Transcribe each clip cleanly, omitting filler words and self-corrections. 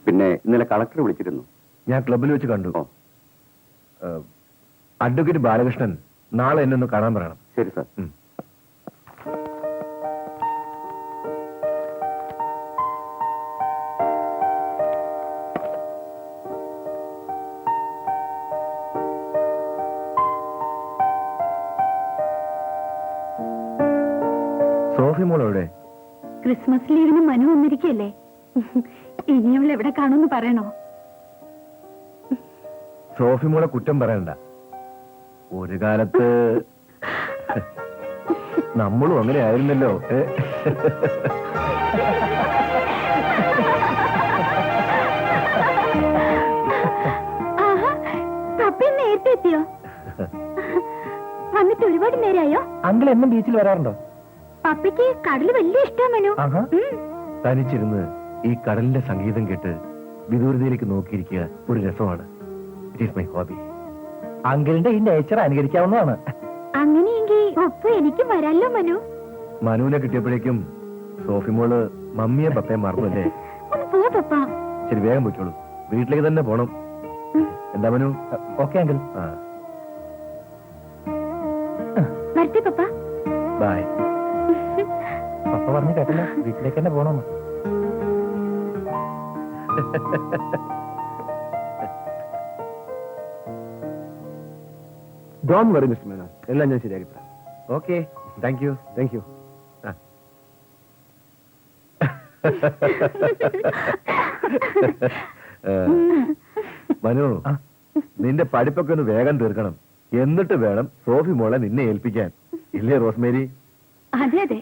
പിന്നെ ഇന്നലെ കളക്ടർ വിളിച്ചിരുന്നു. ഞാൻ ക്ലബിൽ വെച്ച് കണ്ടു. അഡ്വക്കേറ്റ് ബാലകൃഷ്ണൻ നാളെ എന്നെ ഒന്ന് കാണാൻ പറയണം. ശരി സാർ. സോഫി മോൾ എവിടെ? ക്രിസ്മസ് ലീവിന് മനു വന്നിരിക്കല്ലേ. ഇനി അവൾ എവിടെ കാണുമെന്ന് പറയണോ? സോഫി മോളെ കുറ്റം പറയണ്ട. ഒരു കാലത്ത് നമ്മളും അങ്ങനെ ആയിരുന്നല്ലോ. നേരത്തെ എത്തിയോ? വന്നിട്ട് ഒരുപാട് നേരമായോ? അങ്കിൾ എന്നും ബീച്ചിൽ വരാറുണ്ടോ? പപ്പയ്ക്ക് കടല് വലിയ ഇഷ്ടം മനു. തനിച്ചിരുന്ന് ഈ കടലിന്റെ സംഗീതം കേട്ട് വിദൂരതയിലേക്ക് നോക്കിയിരിക്കുക ഒരു രസമാണ്. It is my hobby. അങ്കിളിന്റെ ഈ നേച്ചർ അനുകരിക്കാവുന്നതാണ്. അങ്ങനെയെങ്കിൽ ഒപ്പം എനിക്കും വരാല്ലോ മനു. മനുവിനെ കിട്ടിയപ്പോഴേക്കും സോഫി മോള് മമ്മിയെ പപ്പയെ മറന്നല്ലേ? ഒന്ന് പോ പപ്പ. ശരി, വേഗം പോയിക്കോളൂ. വീട്ടിലേക്ക് തന്നെ പോണം. എന്താ മനു? Okay uncle. വരട്ടെ പപ്പ. ബൈ. പപ്പ പറഞ്ഞു കേട്ടില്ല, വീട്ടിലേക്ക് തന്നെ പോണമെന്ന്. ഡോണ്ട് വറി മിസ്റ്റർ മേനോൻ, എല്ലാം ഞാൻ ശരിയാക്കി തരാം. Okay, thank you. Thank you. Manu, നിന്റെ പഠിപ്പൊക്കെ ഒന്ന് വേഗം തീർക്കണം. എന്നിട്ട് വേണം സോഫി മോളെ നിന്നെ ഏൽപ്പിക്കാൻ. ഇല്ലേ റോസ്മേരി? അതെ അതെ.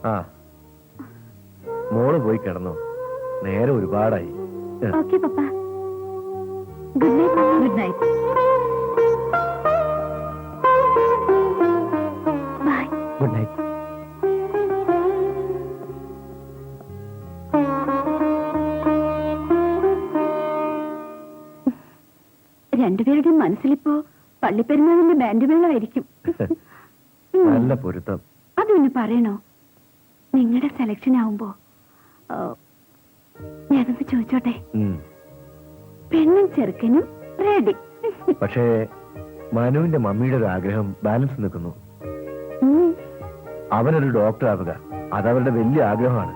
ആ, മോള് പോയി കിടന്നോ, നേരെ ഒരുപാടായി. Okay papa. Good night. Good night. Bye. Good night. രണ്ടുപേരുടെയും മനസ്സിലിപ്പോ പള്ളിപ്പെരുന്നാളിന്റെ ബാൻഡ് മേളമായിരിക്കും. നല്ല പൊരുത്തം. അത് പിന്നെ പറയണോ? നിങ്ങളുടെ സെലക്ഷൻ ആവുമ്പോ ഞാനൊന്ന് ചോദിച്ചോട്ടെ? പെണ്ണും ചെറുക്കനും റെഡി. പക്ഷേ മനുവിന്റെ മമ്മിയുടെ ഒരു ആഗ്രഹം ബാലൻസ് നിൽക്കുന്നു. അവനൊരു ഡോക്ടർ ആവുക, അതവരുടെ വലിയ ആഗ്രഹമാണ്.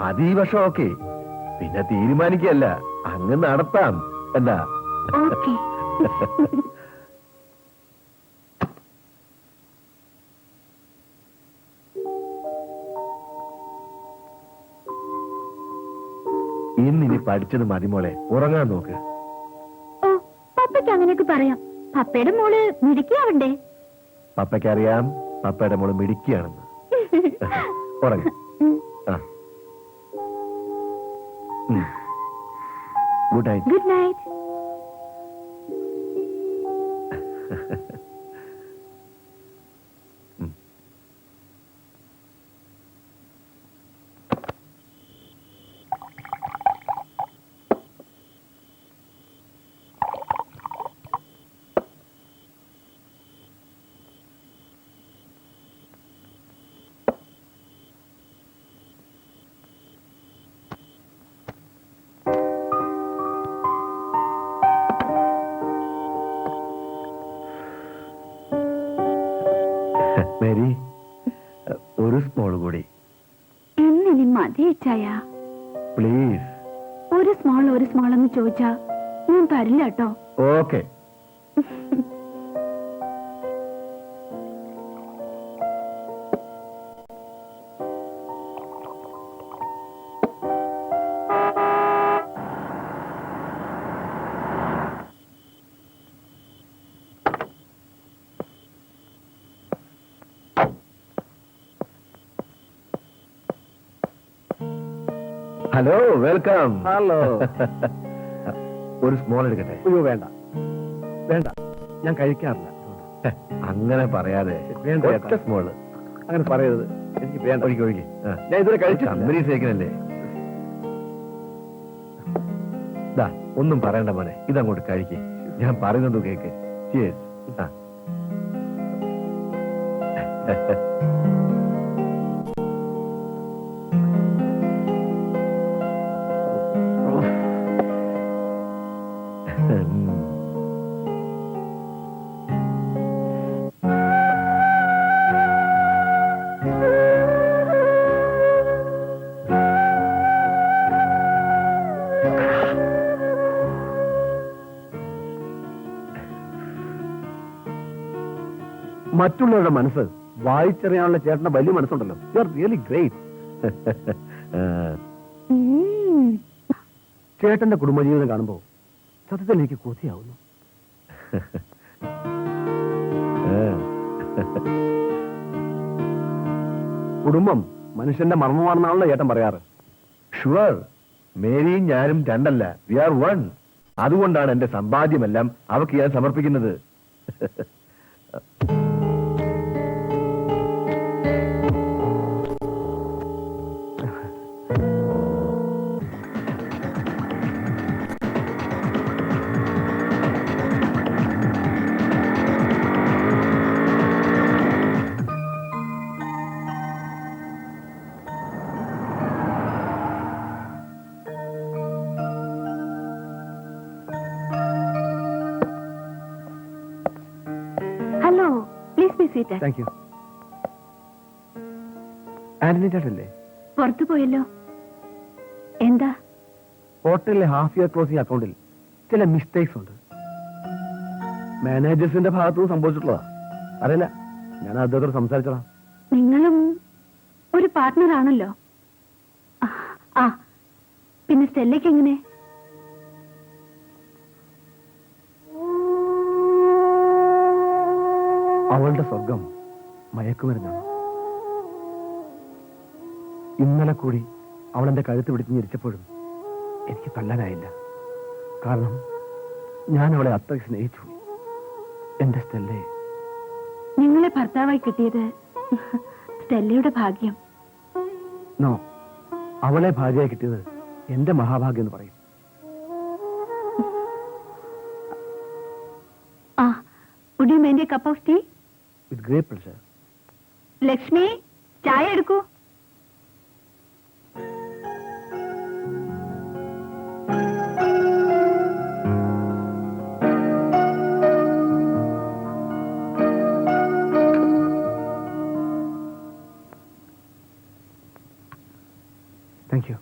അത് ഈ വർഷം ഓക്കെ, പിന്നെ തീരുമാനിക്കല്ല, അങ്ങ് നടത്താം. എന്താ? ഓക്കെ. ഇന്നിനി പഠിച്ചത് മതി മോളെ, ഉറങ്ങാൻ നോക്ക്. ഓ, പപ്പയ്ക്ക് അങ്ങനെയൊക്കെ പറയാം. പപ്പയുടെ മോള് മിടുക്കിയാവണ്ടേ? പപ്പയ്ക്കറിയാം പപ്പയുടെ മോള് മിടുക്കിയാണെന്ന്. ഉറങ്ങ. Good night. Good night. Mary, ഒരു സ്മോൾ കൂടി. എന്നിനി മതിയച്ചായ. പ്ലീസ്. ഒരു സ്മോൾ എന്ന് ചോദിച്ചാ ഞാൻ തരില്ല കേട്ടോ. ഓക്കെ. Hello, welcome. ഹലോ. ഒരു സ്മോൾ എടുക്കട്ടെ? അയ്യോ വേണ്ട വേണ്ട, ഞാൻ കഴിക്കാറില്ല. അങ്ങനെ പറയാതെ വേണ്ട, ഒറ്റ സ്മോള്. അങ്ങനെ പറയരുത്. എനിക്ക് വേണ്ട. ഒഴികെ ഒഴികെ. ഞാൻ ഇതുവരെ കഴിച്ചിട്ടില്ല. കമ്പനി സേക്കനല്ലേ. ഒന്നും പറയണ്ട മോനെ, ഇതങ്ങോട്ട് കഴിക്കേ. ഞാൻ പറയുന്നത് കേക്ക്. Cheers. മറ്റുള്ളവരുടെ മനസ്സ് വായിച്ചറിയാനുള്ള ചേട്ടന്റെ വലിയ മനസ്സുണ്ടല്ലോ. You are really great. ചേട്ടന്റെ കുടുംബജീവിതം കാണുമ്പോ സത്യത്തിൽ എനിക്ക് കൊതിയാവുന്നു. കുടുംബം മനുഷ്യന്റെ മർമ്മമാണെന്നാണല്ലോ ചേട്ടൻ പറയാറ്. ഷുവർ, മേരിയും ഞാനും രണ്ടല്ല, വി ആർ വൺ. അതുകൊണ്ടാണ് എന്റെ സമ്പാദ്യമെല്ലാം അവക്ക് ഞാൻ സമർപ്പിക്കുന്നത്. Hello, please be seated. Thank you. Antony ചേട്ടല്ലേ? പുറത്തു പോയല്ലോ. എന്താ? ഹോട്ടലിലെ ഹാഫ് ഇയർ ക്ലോസിംഗ് അക്കൗണ്ടിൽ ചില മിസ്റ്റേക്സ് ഉണ്ട്. മാനേജേഴ്സിന്റെ ഭാഗത്തുനിന്ന് സംഭവിച്ചിട്ടുള്ളതാ. അറിയില്ല, ഞാൻ അദ്ദേഹത്തോട് സംസാരിച്ചോളാം. നിങ്ങളും ഒരു പാർട്ട്ണർ ആണല്ലോ. ആ, പിന്നെ സ്റ്റെല്ലയ്ക്ക് എങ്ങനെ? അവളുടെ സ്വർഗം മയക്കുമരുന്നാണ്. ഇന്നലെ കൂടി അവൾ എന്റെ കഴുത്ത് പിടിച്ച് ഞെരിച്ചപ്പോഴും എനിക്ക് തള്ളാനായില്ല. കാരണം ഞാൻ അവളെ അത്രയ്ക്ക് സ്നേഹിച്ചു. എന്റെ സ്റ്റെല്ലേ. നിങ്ങളെ ഭർത്താവായി കിട്ടിയത് സ്റ്റെല്ലയുടെ ഭാഗ്യം. നോ, അവളെ ഭാര്യയായി കിട്ടിയത് എന്റെ മഹാഭാഗ്യം എന്ന് പറയും. ആ, would you mind a cup of tea? With great pleasure. Lakshmi, ചായ എടുക്കൂ. Thank you.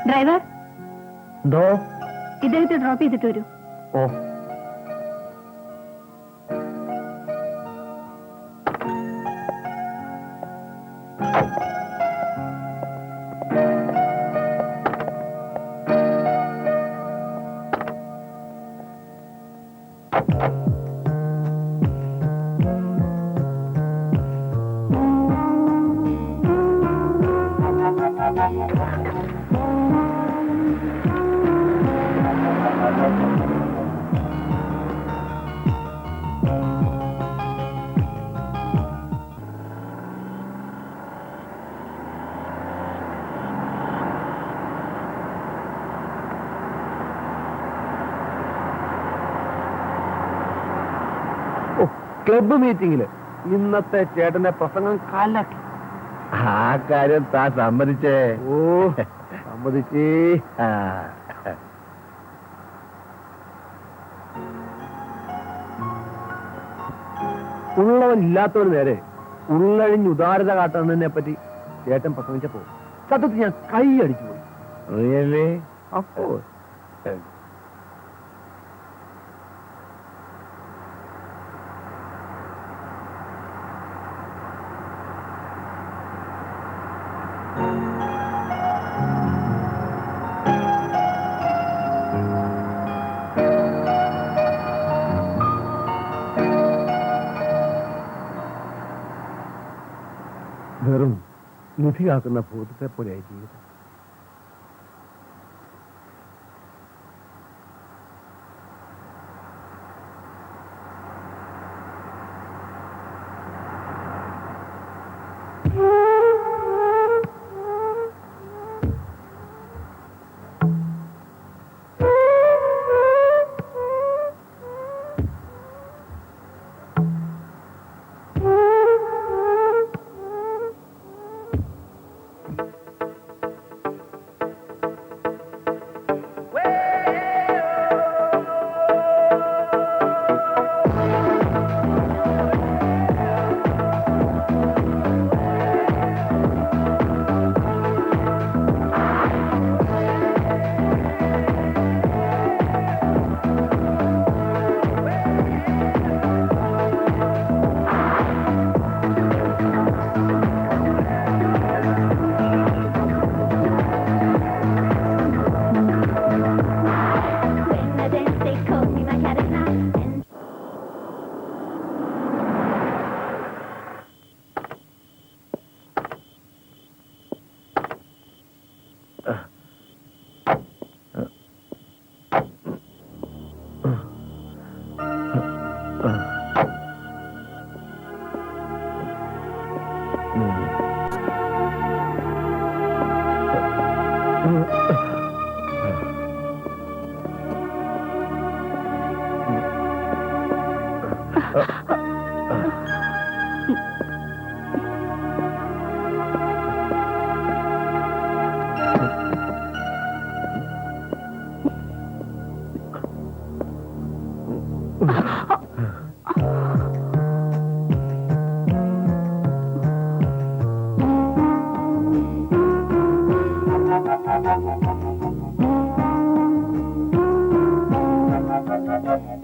ഡ്രൈവർ, എന്തോ? ഇദ്ദേഹത്തെ ഡ്രോപ്പ് ചെയ്തിട്ട് വരൂ. ഓ, ക്ലബ്ബ് മീറ്റിംഗില് ഇന്നത്തെ ചേട്ടന്റെ പ്രസംഗം കലക്കി. ആ കാര്യം താൻ സമ്മതിച്ചേ. ഓ സമ്മതിച്ചേ. ആ. ഉള്ളവൻ ഇല്ലാത്തവന് നേരെ ഉള്ളഴിഞ്ഞ് ഉദാരത കാട്ടുന്നതിനെ പറ്റി ചേട്ടൻ പ്രസംഗിച്ചപ്പോ സത്യത്തിൽ ഞാൻ കൈ അടിച്ചു പോയി. Really? Of course. വെറും നിധി കാക്കുന്ന ഭൂതത്തെ പോലെയായി ജീവിതം.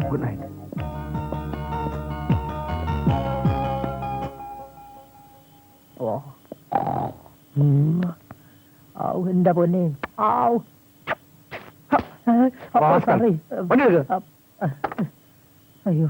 Good night. ഓ ആവു എന്റെ പൊന്നെ ആവു സോറി അയ്യോ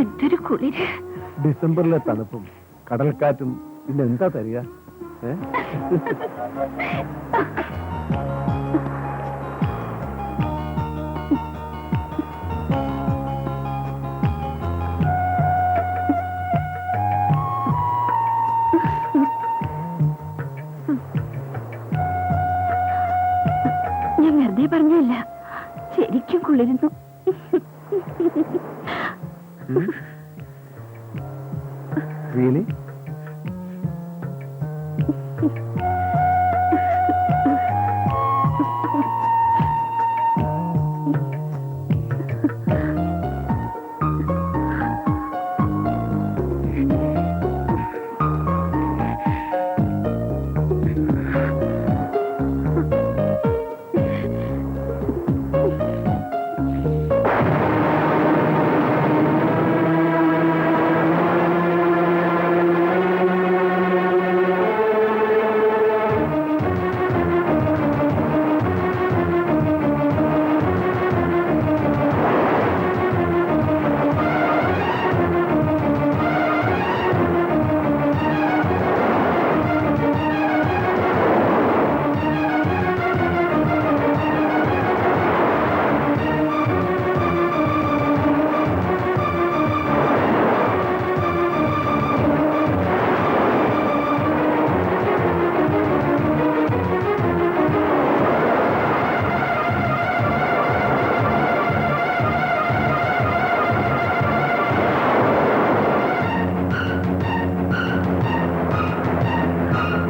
എന്തൊരു കുളിര്. ഡിസംബറിലെ തണുപ്പും കടൽക്കാറ്റും പിന്നെ എന്താ തരിക? ഞാൻ വെറുതെ പറഞ്ഞല്ല, ശരിക്കും കുളിരുന്നു. Really?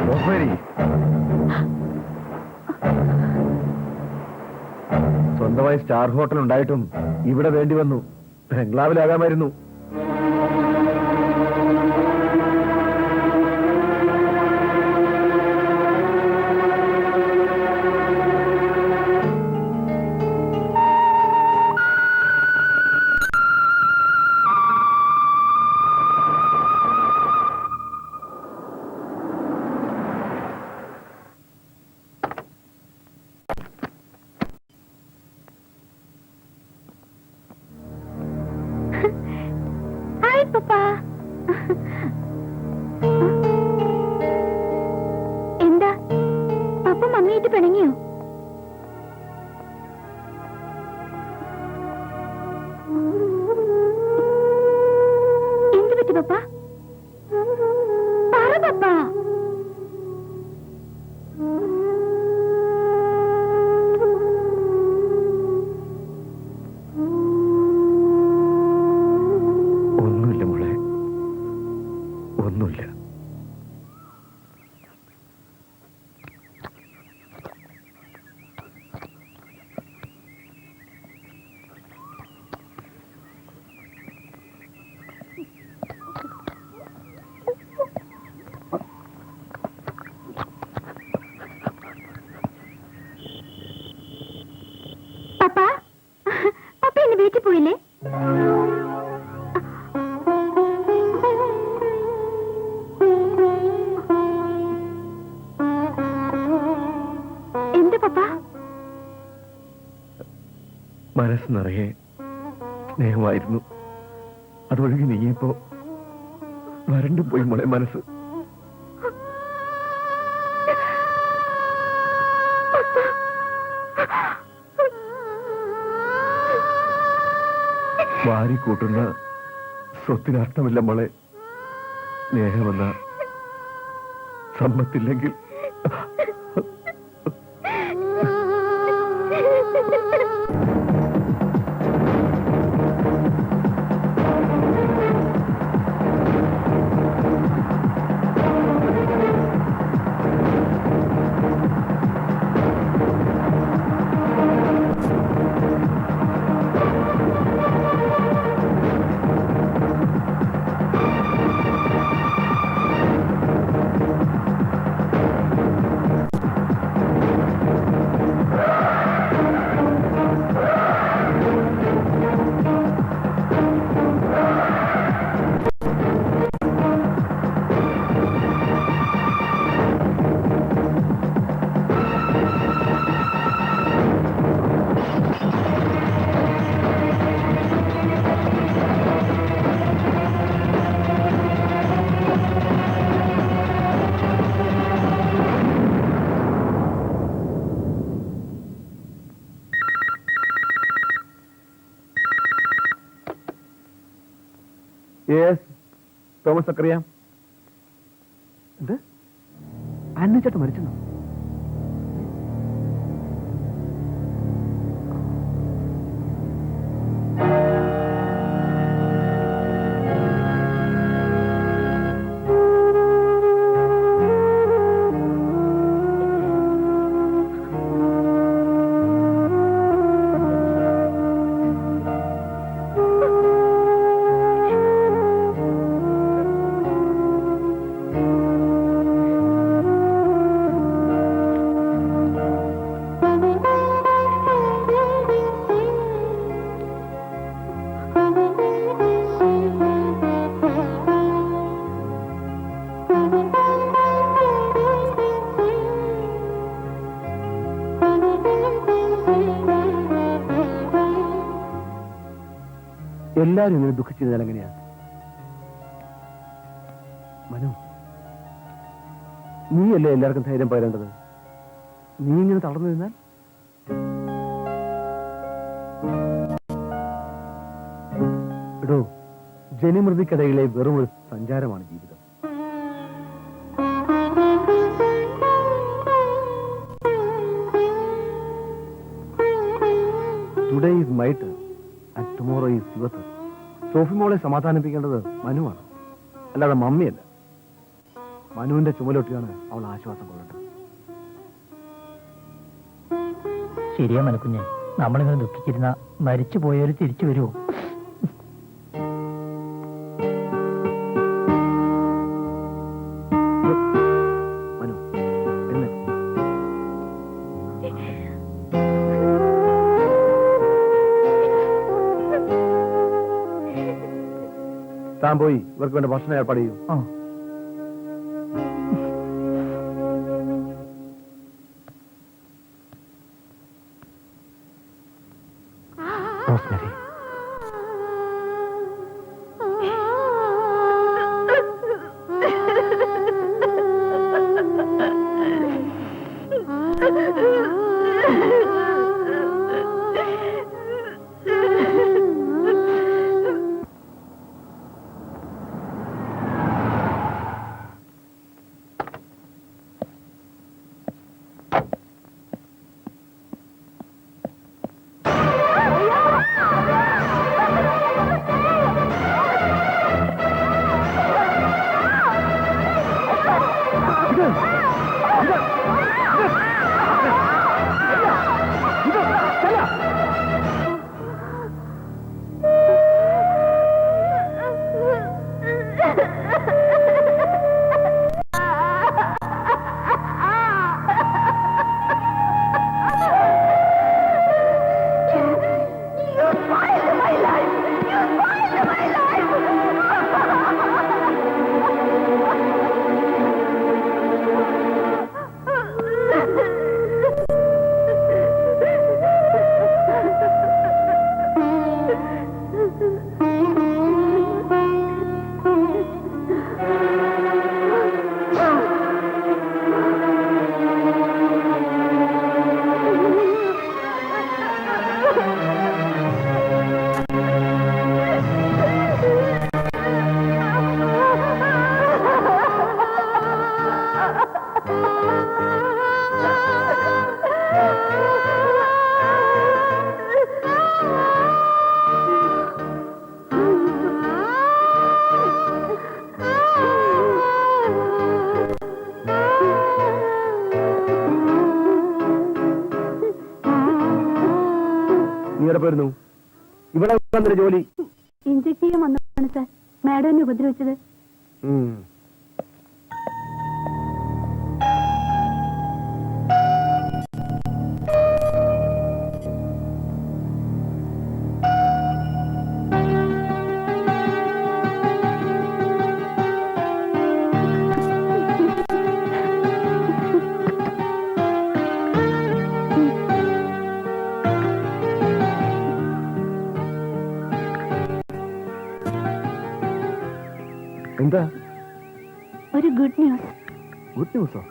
റോസ്മേരി, സ്വന്തമായി സ്റ്റാർ ഹോട്ടൽ ഉണ്ടായിട്ടും ഇവിടെ വേണ്ടി വന്നു. ബംഗ്ലാവിലാകാമായിരുന്നു. ഹായ് പപ്പാ. എന്താ പപ്പ മമ്മിയായിട്ട് പിണങ്ങിയോ? എന്ത് പറ്റി പപ്പ? പറ പപ്പ. ഒന്നുമില്ല മോളെ, ഒന്നുമില്ല. പപ്പ പപ്പ ഇന്ന് വീട്ടിൽ പോയില്ലേ? എന്താ പപ്പ? മനസ്സ് നിറയെ സ്നേഹമായിരുന്നു. അതൊഴുകി നീങ്ങിയപ്പോ വരണ്ടു പോയി മോളെ മനസ്സ്. വാരിക്കൂട്ടുന്ന സ്വത്തിന് അർത്ഥമില്ല മോളെ. സ്നേഹമെന്ന സമ്പത്തില്ലെങ്കിൽ തോമസ് സക്കറിയ. എന്ത്? ആന്റണി ചേട്ടൻ മരിച്ചെന്നോ? എല്ലാരും ഇങ്ങനെ ദുഃഖിച്ചിരുന്നാൽ എങ്ങനെയാ? മനു, നീയല്ലേ എല്ലാവർക്കും ധൈര്യം പകരേണ്ടത്. നീ ഇങ്ങനെ തളർന്നു നിന്നാൽ എടോ, ജനിമൃതിക്കിടയിലെ വെറും ഒരു സഞ്ചാരമാണ് ജീവിതം. Today is my turn and tomorrow is your turn. Sophie മോളെ സമാധാനിപ്പിക്കേണ്ടത് മനുവാണ്, അല്ലാതെ മമ്മിയല്ല. മനുവിന്റെ ചുമലൊട്ടിയാണ് അവൾ ആശ്വാസം കൊള്ളേണ്ടത്. ശരിയാ മനക്കുഞ്ഞെ, നമ്മളിങ്ങനെ ദുഃഖിച്ചിരുന്ന മരിച്ചു പോയവര് തിരിച്ചു വരുമോ? മനു, എന്നെ താൻ പോയി ഇവർക്ക് വേണ്ട ഭക്ഷണം ഏർപ്പാട് ചെയ്യൂ. ആ. റോസ്മേരി, നീ എവിടെ പോയിരുന്നു? ഇവിടെ വന്നൊരു ജോലി ഇഞ്ചക്ട് ചെയ്യാൻ വന്നതാണ് സാർ. മാഡം എന്നെ ഉപദ്രവിച്ചത്. എന്താ? ഒരു ഗുഡ് ന്യൂസ്. ഗുഡ് ന്യൂസോ?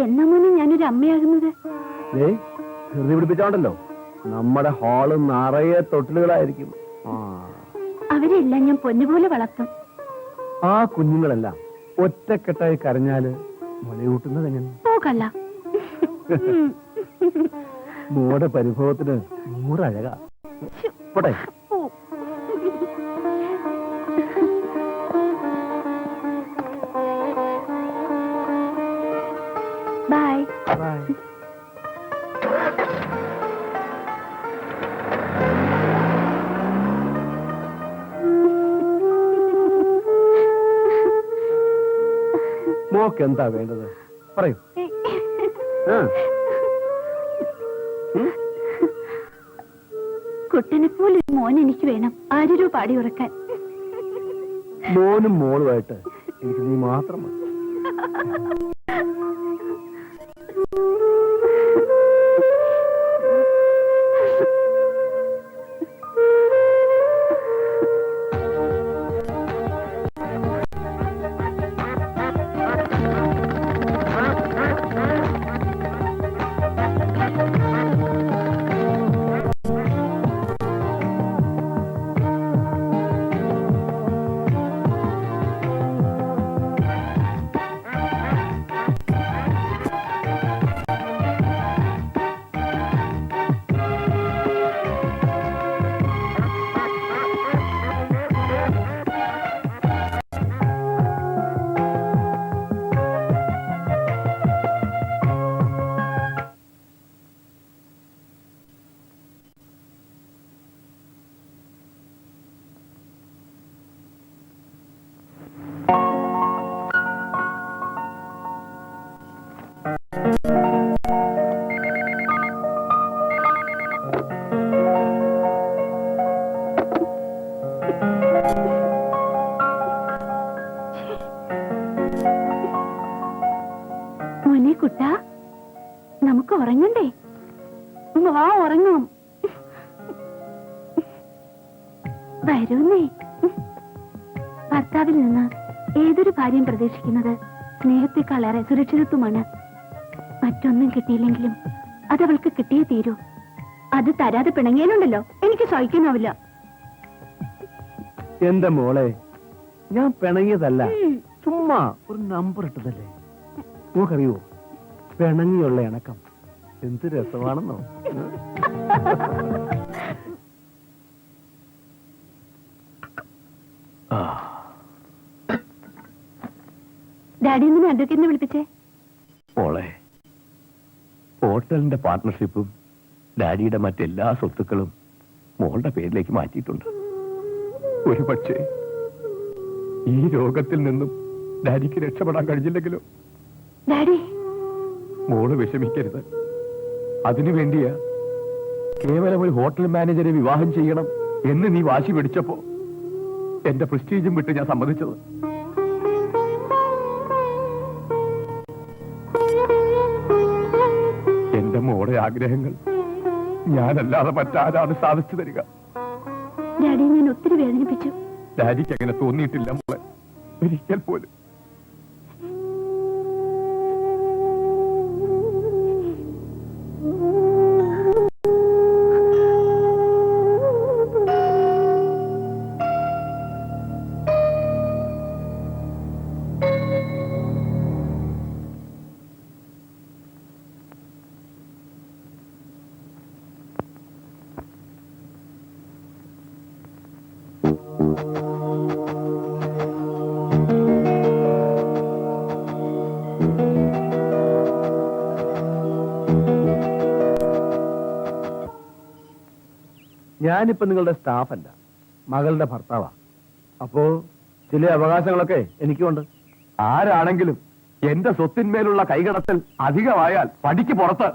എന്നാ മോനെ ഞാനൊരു അമ്മയാകുന്നത്? ധൃതി പിടിപ്പിച്ചോണ്ടല്ലോ, നമ്മുടെ ഹാള് നിറയെ തൊട്ടിലുകളായിരിക്കും. അവരെല്ലാം ഞാൻ പൊന്നുപോലെ വളർത്തും. ആ കുഞ്ഞുങ്ങളെല്ലാം ഒറ്റക്കെട്ടായി കരഞ്ഞാല് മുലയൂട്ടുന്നത് എങ്ങനെ? പോകല്ല. മോടെ പരിഭവത്തിന് 100 അഴകാ. പോട്ടെ. ബൈ. ബൈ. മോക്ക് എന്താ വേണ്ടത് പറയൂ. കുട്ടനെ പോലെ ഒരു മോൻ എനിക്ക് വേണം, ആരോ പാടി ഉറക്കാൻ. മോനും മോളുമായിട്ട് എനിക്ക് നീ മാത്രം മതി. മോനെ കുട്ടാ, നമുക്ക് ഉറങ്ങണ്ടേ? വാ ഉറങ്ങാം. വരൂന്നേ. ഭർത്താവിൽ നിന്ന് ഏതൊരു ഭാര്യയും പ്രതീക്ഷിക്കുന്നത് സ്നേഹത്തെക്കാളേറെ സുരക്ഷിതത്വമാണ്. മറ്റൊന്നും കിട്ടിയില്ലെങ്കിലും അതവൾക്ക് കിട്ടിയേ തീരൂ. അത് തരാതെ പിണങ്ങിയാലുണ്ടല്ലോ എനിക്ക് സഹിക്കാനാവില്ല. എന്റെ മോളെ, ഞാൻ പിണങ്ങിയതല്ല, ചുമ്മാ ഒരു നമ്പർ ഇട്ടതല്ലേ. നോക്കറിയോ, പിണങ്ങിയുള്ള ഇണക്കം എന്ത് രസമാണെന്നോ. ഡാഡി എന്തിനാ അഡ്വക്കേറ്റിനെ വിളിപ്പിച്ചേ? മോളെ, ഹോട്ടലിന്റെ പാർട്ട്ണർഷിപ്പും ഡാഡിയുടെ മറ്റെല്ലാ സ്വത്തുക്കളും മോളുടെ പേരിലേക്ക് മാറ്റിയിട്ടുണ്ട്. ഒരു പക്ഷേ ഈ രോഗത്തിൽ നിന്നും ഡാഡിക്ക് രക്ഷപ്പെടാൻ കഴിഞ്ഞില്ലെങ്കിലോ? ഡാഡി, മോള് വിഷമിക്കരുത്. അതിനു വേണ്ടിയാ കേവലം ഒരു ഹോട്ടൽ മാനേജരെ വിവാഹം ചെയ്യണം എന്ന് നീ വാശി പിടിച്ചപ്പോ എന്റെ പ്രസ്റ്റീജും വിട്ട് ഞാൻ സമ്മതിച്ചത്. എന്റെ മോളുടെ ആഗ്രഹങ്ങൾ ഞാനല്ലാതെ മറ്റാരാണ് സാധിച്ചു തരിക? ഡാഡി, ഞാൻ ഒത്തിരി വേദനിപ്പിച്ചു. ഡാഡിക്ക് അങ്ങനെ തോന്നിയിട്ടില്ല മോളെ, ഒരിക്കൽ പോലും. ഞാനിപ്പോ നിങ്ങളുടെ സ്റ്റാഫല്ല, മകളുടെ ഭർത്താവാ. അപ്പോ ചില അവകാശങ്ങളൊക്കെ എനിക്കുണ്ട്. ആരാണെങ്കിലും എന്റെ സ്വത്തിന്മേലുള്ള കൈകടത്തൽ അധികമായാൽ പടിക്ക് പുറത്ത്.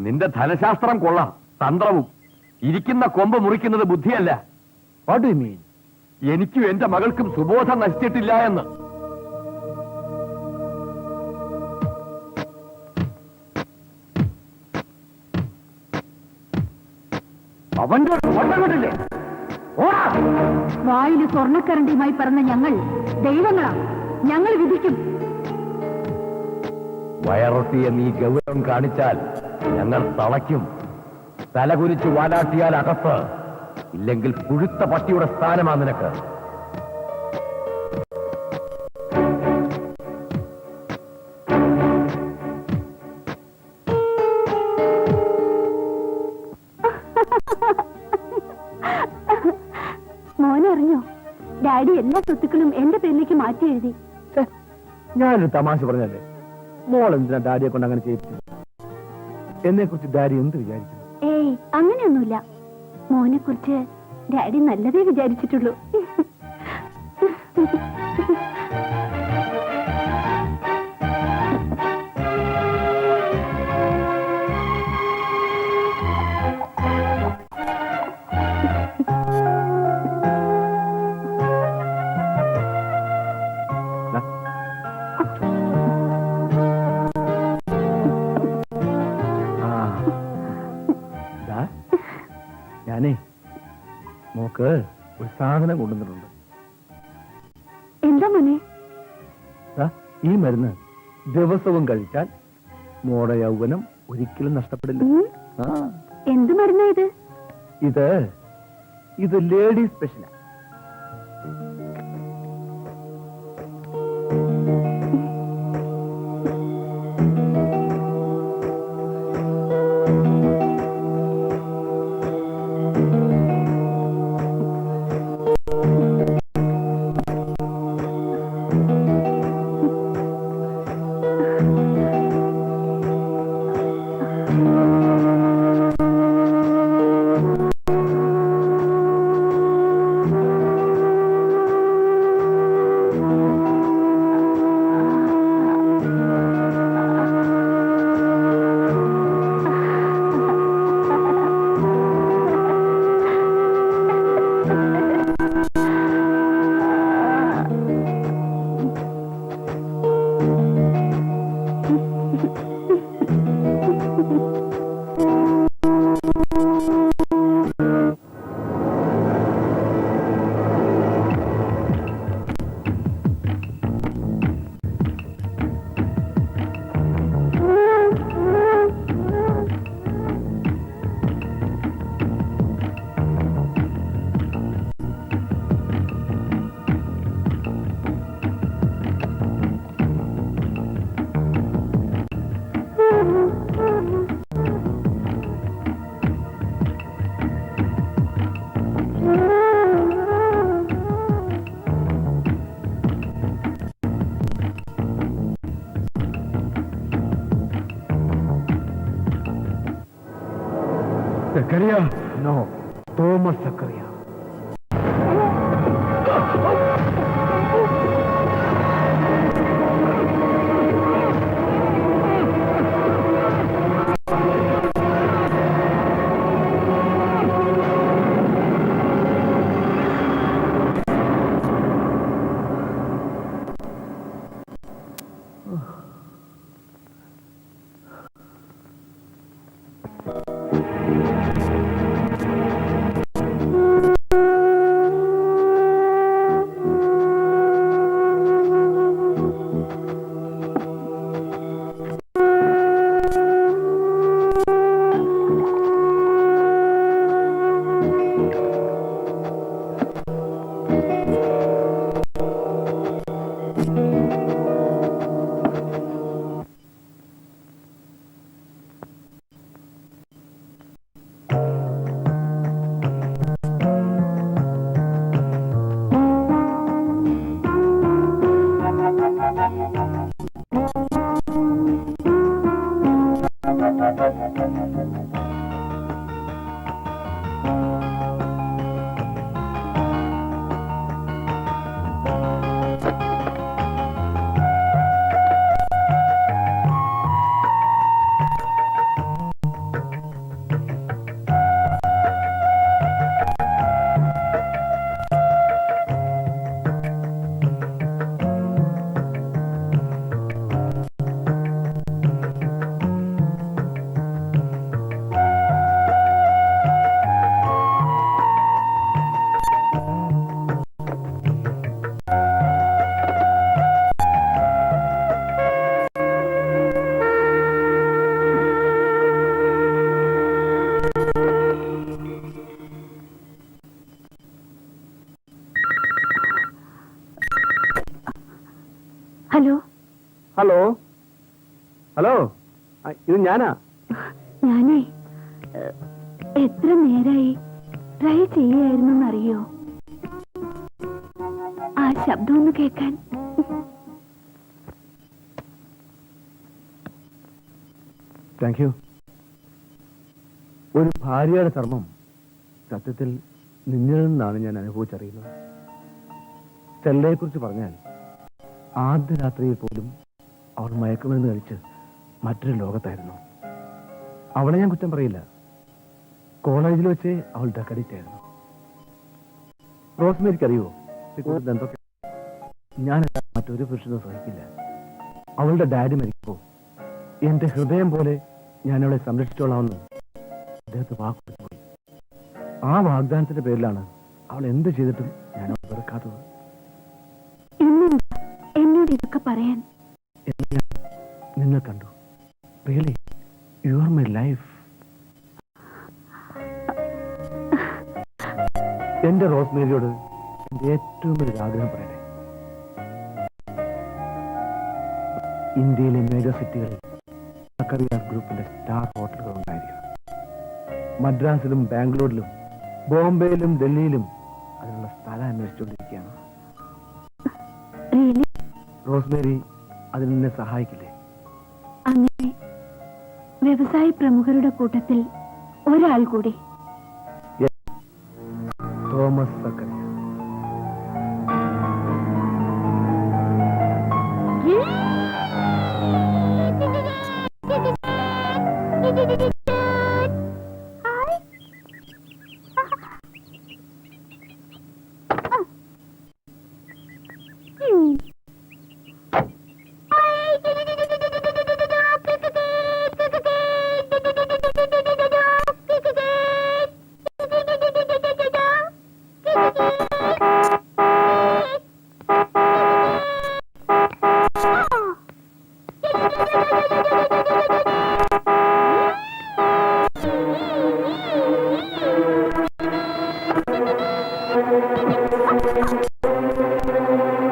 നിന്റെ ധനശാസ്ത്രം കൊള്ളാം, തന്ത്രവും. ഇരിക്കുന്ന കൊമ്പ് മുറിക്കുന്നത് ബുദ്ധിയല്ല. What do you mean? എനിക്കും എന്റെ മകൾക്കും സുബോധം നശിച്ചിട്ടില്ല എന്ന്. അവന്റെ ഓട്ടമിട്ടില്ലേ? വായില് സ്വർണ്ണക്കരണ്ടിയുമായി പറഞ്ഞ ഞങ്ങൾ ദൈവങ്ങളാ. ഞങ്ങൾ വിധിക്കും. വയറൊട്ടിയ നീ ഗൗരവം കാണിച്ചാൽ ഞങ്ങൾ തളയ്ക്കും. തലകുരിച്ച് വാലാട്ടിയാൽ അകത്ത്, ഇല്ലെങ്കിൽ പുഴുത്ത പട്ടിയുടെ സ്ഥാനമാ നിനക്ക്. മോനറിഞ്ഞോ, ഡാഡി എല്ലാ സ്വത്തുക്കളും എന്റെ പേരിലേക്ക് മാറ്റി എഴുതി. ഞാനൊരു തമാശ പറഞ്ഞല്ലേ. മോൾ എന്തിനാ ഡാഡിയെ കൊണ്ട് അങ്ങനെ ചെയ്യിച്ചു? എന്നെ കുറിച്ച് ഡാഡി എന്ത് വിചാരിച്ചു? ഏയ്, അങ്ങനെയൊന്നുമില്ല. മോനെ കുറിച്ച് ഡാഡി നല്ലതേ വിചാരിച്ചിട്ടുള്ളൂ. മോൾക്ക് ഒരു സാധനം കൊണ്ടുവന്നിട്ടുണ്ട്. എന്താ മോനെ? ദാ, ഈ മരുന്ന് ദിവസവും കഴിച്ചാൽ മോടെ യൗവനം ഒരിക്കലും നഷ്ടപ്പെടില്ല. ഉം, ആ, എന്ത് മരുന്നാ ഇത്? ഇത് ലേഡി സ്പെഷ്യലാ. Zachariah? No, Thomas Zachariah. Hello hello hello, ഇത് ഞാനാ. ഞാനേ എത്ര നേരായി ട്രൈ ചെയ്യായിരുന്നറിയോ ആ ശബ്ദം ഒന്ന് കേൾക്കാൻ. Thank you. ഒരു ഭാര്യയുടെ ധർമ്മം സത്യത്തിൽ നിന്നിൽ നിന്നാണ് ഞാൻ അനുഭവിച്ചറിയുന്നത്. സ്റ്റെല്ലയെ കുറിച്ച് പറഞ്ഞാൽ ആദ്യ രാത്രിയിൽ പോലും അവൾ മയക്കുമരുന്ന് കഴിച്ച് മറ്റൊരു ലോകത്തായിരുന്നു. അവളെ ഞാൻ കുറ്റം പറയില്ല. കോളേജിൽ വെച്ച് അവൾ ഡ്രഗ് അഡിക്റ്റ് ആയിരുന്നു. റോസ്മേരിക്ക് അറിയുമോ എന്തൊക്കെ? ഞാൻ മറ്റൊരു പുരുഷനും സഹിക്കില്ല. അവളുടെ ഡാഡി മരിക്കുമ്പോൾ എന്റെ ഹൃദയം പോലെ ഞാൻ അവളെ സംരക്ഷിച്ചോളാമെന്ന് അദ്ദേഹത്തെ വാക്കുപോയി. ആ വാഗ്ദാനത്തിന്റെ പേരിലാണ് അവൾ എന്ത് ചെയ്തിട്ടും ഞാൻ അവളെ വെറുക്കാത്തത്. എന്നെന്താ എന്നോട് ഇതൊക്കെ പറയാൻ? എന്ന് ഞാൻ നിങ്ങൾ കണ്ടു. Really you are my life. എന്റെ റോസ്മേരിയോട് എന്റെ ഏറ്റവും വലിയ ആഗ്രഹം പറയട്ടെ. ഇന്ത്യയിലെ മേജർ സിറ്റികളിൽ സക്കറിയാസ് ഗ്രൂപ്പിന്റെ സ്റ്റാർ ഹോട്ടലുകൾ ഉണ്ടായിരിക്കണം. മദ്രാസിലും ബാംഗ്ലൂരിലും ബോംബെയിലും ഡൽഹിയിലും അതിനുള്ള സ്ഥലം അന്വേഷിച്ചുകൊണ്ടിരിക്കുകയാണ്. Really? റോസ്മേരി അതിനെ സഹായിക്കില്ലേ? അങ്ങനെ വ്യവസായ പ്രമുഖരുടെ കൂട്ടത്തിൽ ഒരാൾ കൂടി. Thomas Zacharia.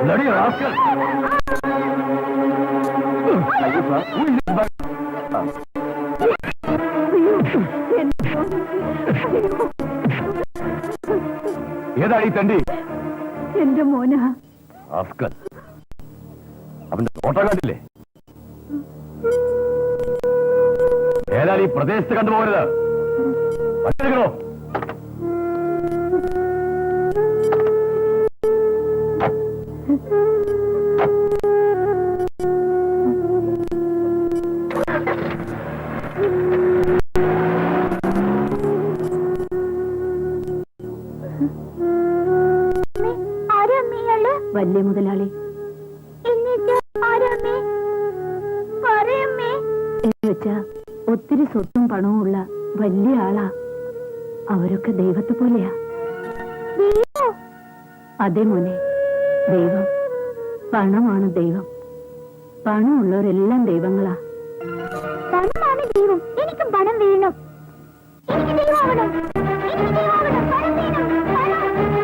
Bloody rascal! Who is this bug? ഏതായി തണ്ടി? എന്റെ മോന. റാസ്കൽ. അവന്റെ ഫോട്ടോ കണ്ടില്ലേ? ഏതായാലും ഈ പ്രദേശത്ത് കണ്ടുപോകരുത്. പറ്റോ? വലിയ മുതലാളി എന്നുവെച്ചാ ഒത്തിരി സ്വത്തും പണവും ഉള്ള വലിയ ആളാ. അവരൊക്കെ ദൈവത്തെ പോലെയാ. അതേ മോനെ, ദൈവം. പണമാണ് ദൈവം. പണമുള്ളവരെല്ലാം ദൈവങ്ങളാ. പണമാണ് ദൈവം. എനിക്കും പണം വേണം. എനിക്ക് ദൈവമാവണം. എനിക്ക് ദൈവമാവണം. പണം വേണം. പണം.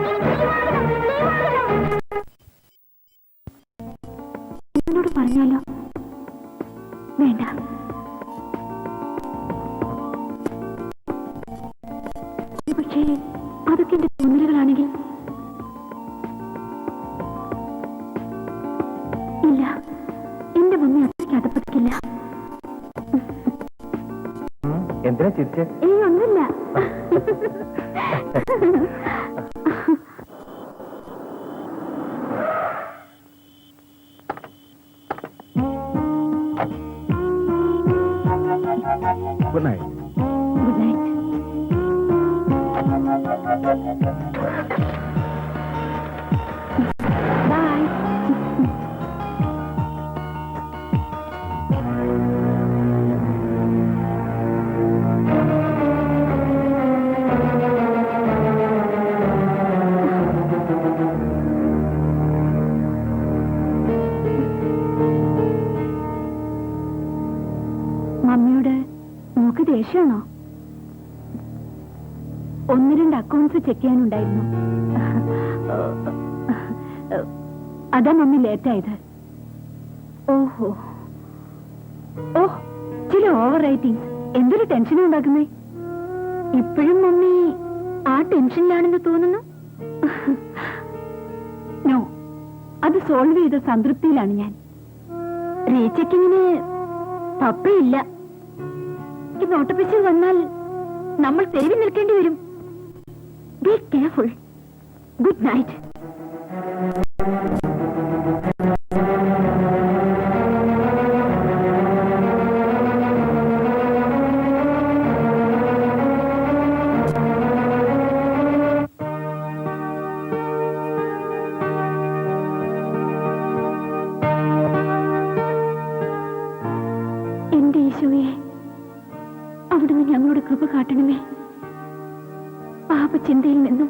എനിക്ക് ദൈവമാവണം. ദൈവമാവണം. എന്നോട് പറഞ്ഞാലോ? വേണ്ട. പക്ഷേ അതൊക്കെ എന്റെ തോന്നലുകളാണെങ്കിൽ ഇല്ല, എന്റെ മുന്നേ അത്രയ്ക്ക് അതപ്പതിക്കില്ല. എന്തിനാ ചിരിച്ചേ? ഒന്നുമില്ല. Good night. Good night. Bye. മമ്മിയോട് നോക്ക് ദേഷ്യമാണോ? 1-2 അക്കൗണ്ട്സ് ചെക്ക് ചെയ്യാനുണ്ടായിരുന്നു. അതാ മമ്മി ലേറ്റായത്. ഓഹോ, ചില ഓവർ റൈറ്റിംഗ്സ് എന്തൊരു ടെൻഷനാ ഉണ്ടാക്കുന്നേ. ഇപ്പോഴും മമ്മി ആ ടെൻഷനിലാണെന്ന് തോന്നുന്നു. നോ, അത് സോൾവ് ചെയ്ത സംതൃപ്തിയിലാണ് ഞാൻ. റീചെക്കിങ്ങിന് പപ്പയില്ല. ഈ നോട്ടപ്പിച്ച് വന്നാൽ നമ്മൾ തെരുവിൽ നിൽക്കേണ്ടി വരും. Be careful. Good night. എന്റെ ഈശോയെ, അവിടുന്ന് ഞങ്ങളോട് കൃപ കാട്ടണമേ. പാപചിന്തയിൽ നിന്നും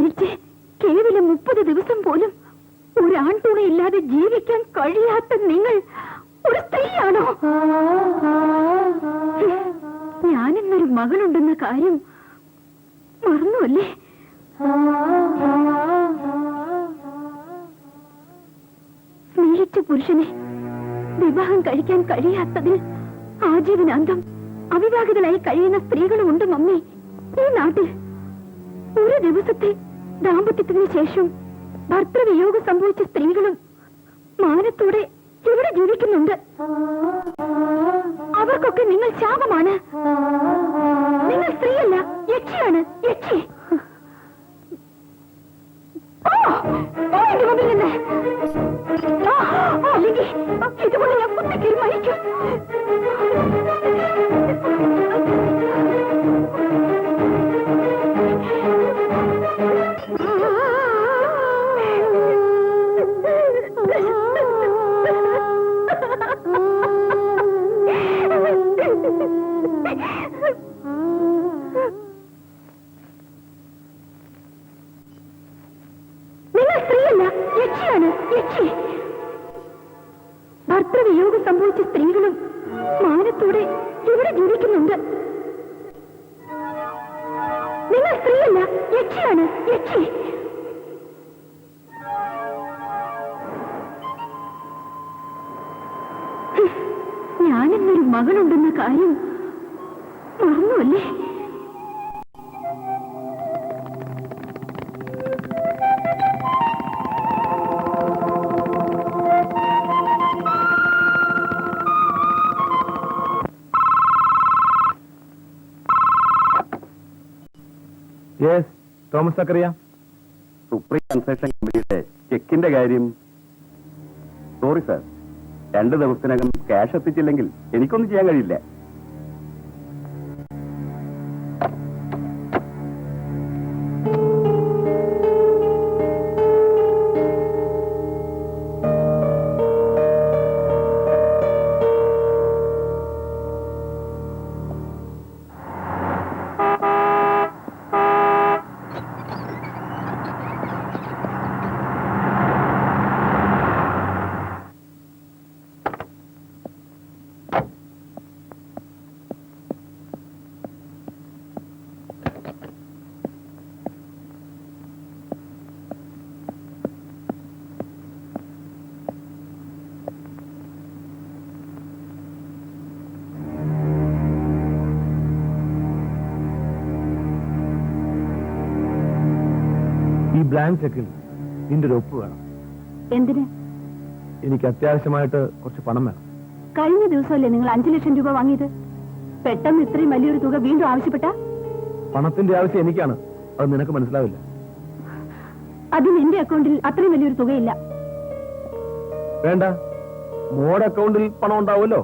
മരിച്ച് കേവലം 30 ദിവസം പോലും ഒരാൺതുണയില്ലാതെ ജീവിക്കാൻ കഴിയാത്ത നിങ്ങൾ ഒരു സ്ത്രീയാണോ? ഞാനെന്നൊരു മകളുണ്ടെന്ന കാര്യം മറന്നുവല്ലേ? സ്നേഹിച്ച പുരുഷനെ വിവാഹം കഴിക്കാൻ കഴിയാത്തതിൽ ആജീവനാന്തം അവിവാഹിതരായി കഴിയുന്ന സ്ത്രീകളുമുണ്ട് മമ്മി ഈ നാട്ടിൽ. ഒരു ദിവസത്തെ ദാമ്പത്യത്തിന് ശേഷം ഭർത്തൃവിയോഗം സംഭവിച്ച സ്ത്രീകളും മാനത്തോടെ ഇവിടെ ജീവിക്കുന്നുണ്ട്. അവർക്കൊക്കെ നിങ്ങൾ ശാപമാണ്. നിങ്ങൾ സ്ത്രീയല്ല, യക്ഷിയാണ്, യക്ഷി. അല്ലെങ്കിൽ ഇതുപോലെ ഞാൻ കുത്തിക്കീറി മരിക്കും. നിങ്ങൾ സ്ത്രീയല്ല, യക്ഷിയാണ്, യക്ഷി. ഭർത്തൃവിയോഗം സംഭവിച്ച സ്ത്രീകളും മാനത്തോടെ ഇവിടെ ജീവിക്കുന്നുണ്ട്. നിങ്ങൾ സ്ത്രീയല്ല, യക്ഷിയാണ്, യക്ഷി. ഞാനെന്നൊരു മകളുണ്ടെന്ന കാര്യം മറന്നുവല്ലേ? Yes, Thomas Zachariah. Supreme construction കമ്പനിയുടെ ചെക്കിന്റെ കാര്യം. സോറി സാർ, 2 ദിവസത്തിനകം ക്യാഷ് എത്തിച്ചില്ലെങ്കിൽ എനിക്കൊന്നും ചെയ്യാൻ കഴിയില്ല. ഈ ബ്ലാങ്ക് ചെക്കിൽ നിന്റെ ഒരു ഒപ്പ് വേണം. എന്തിന്? എനിക്ക് അത്യാവശ്യമായിട്ട് കുറച്ച് പണം വേണം. കഴിഞ്ഞ ദിവസമല്ലേ നിങ്ങൾ 5 ലക്ഷം രൂപ വാങ്ങിയത്? പെട്ടെന്ന് ഇത്രയും വലിയൊരു തുക വീണ്ടും ആവശ്യപ്പെട്ട? പണത്തിന്റെ ആവശ്യം എനിക്കാണ്, അത് നിനക്ക് മനസ്സിലാവില്ല. അതിന് എന്റെ അക്കൗണ്ടിൽ അത്രയും വലിയൊരു തുകയില്ല. വേണ്ട, മോടെ അക്കൗണ്ടിൽ പണം ഉണ്ടാവുമല്ലോ.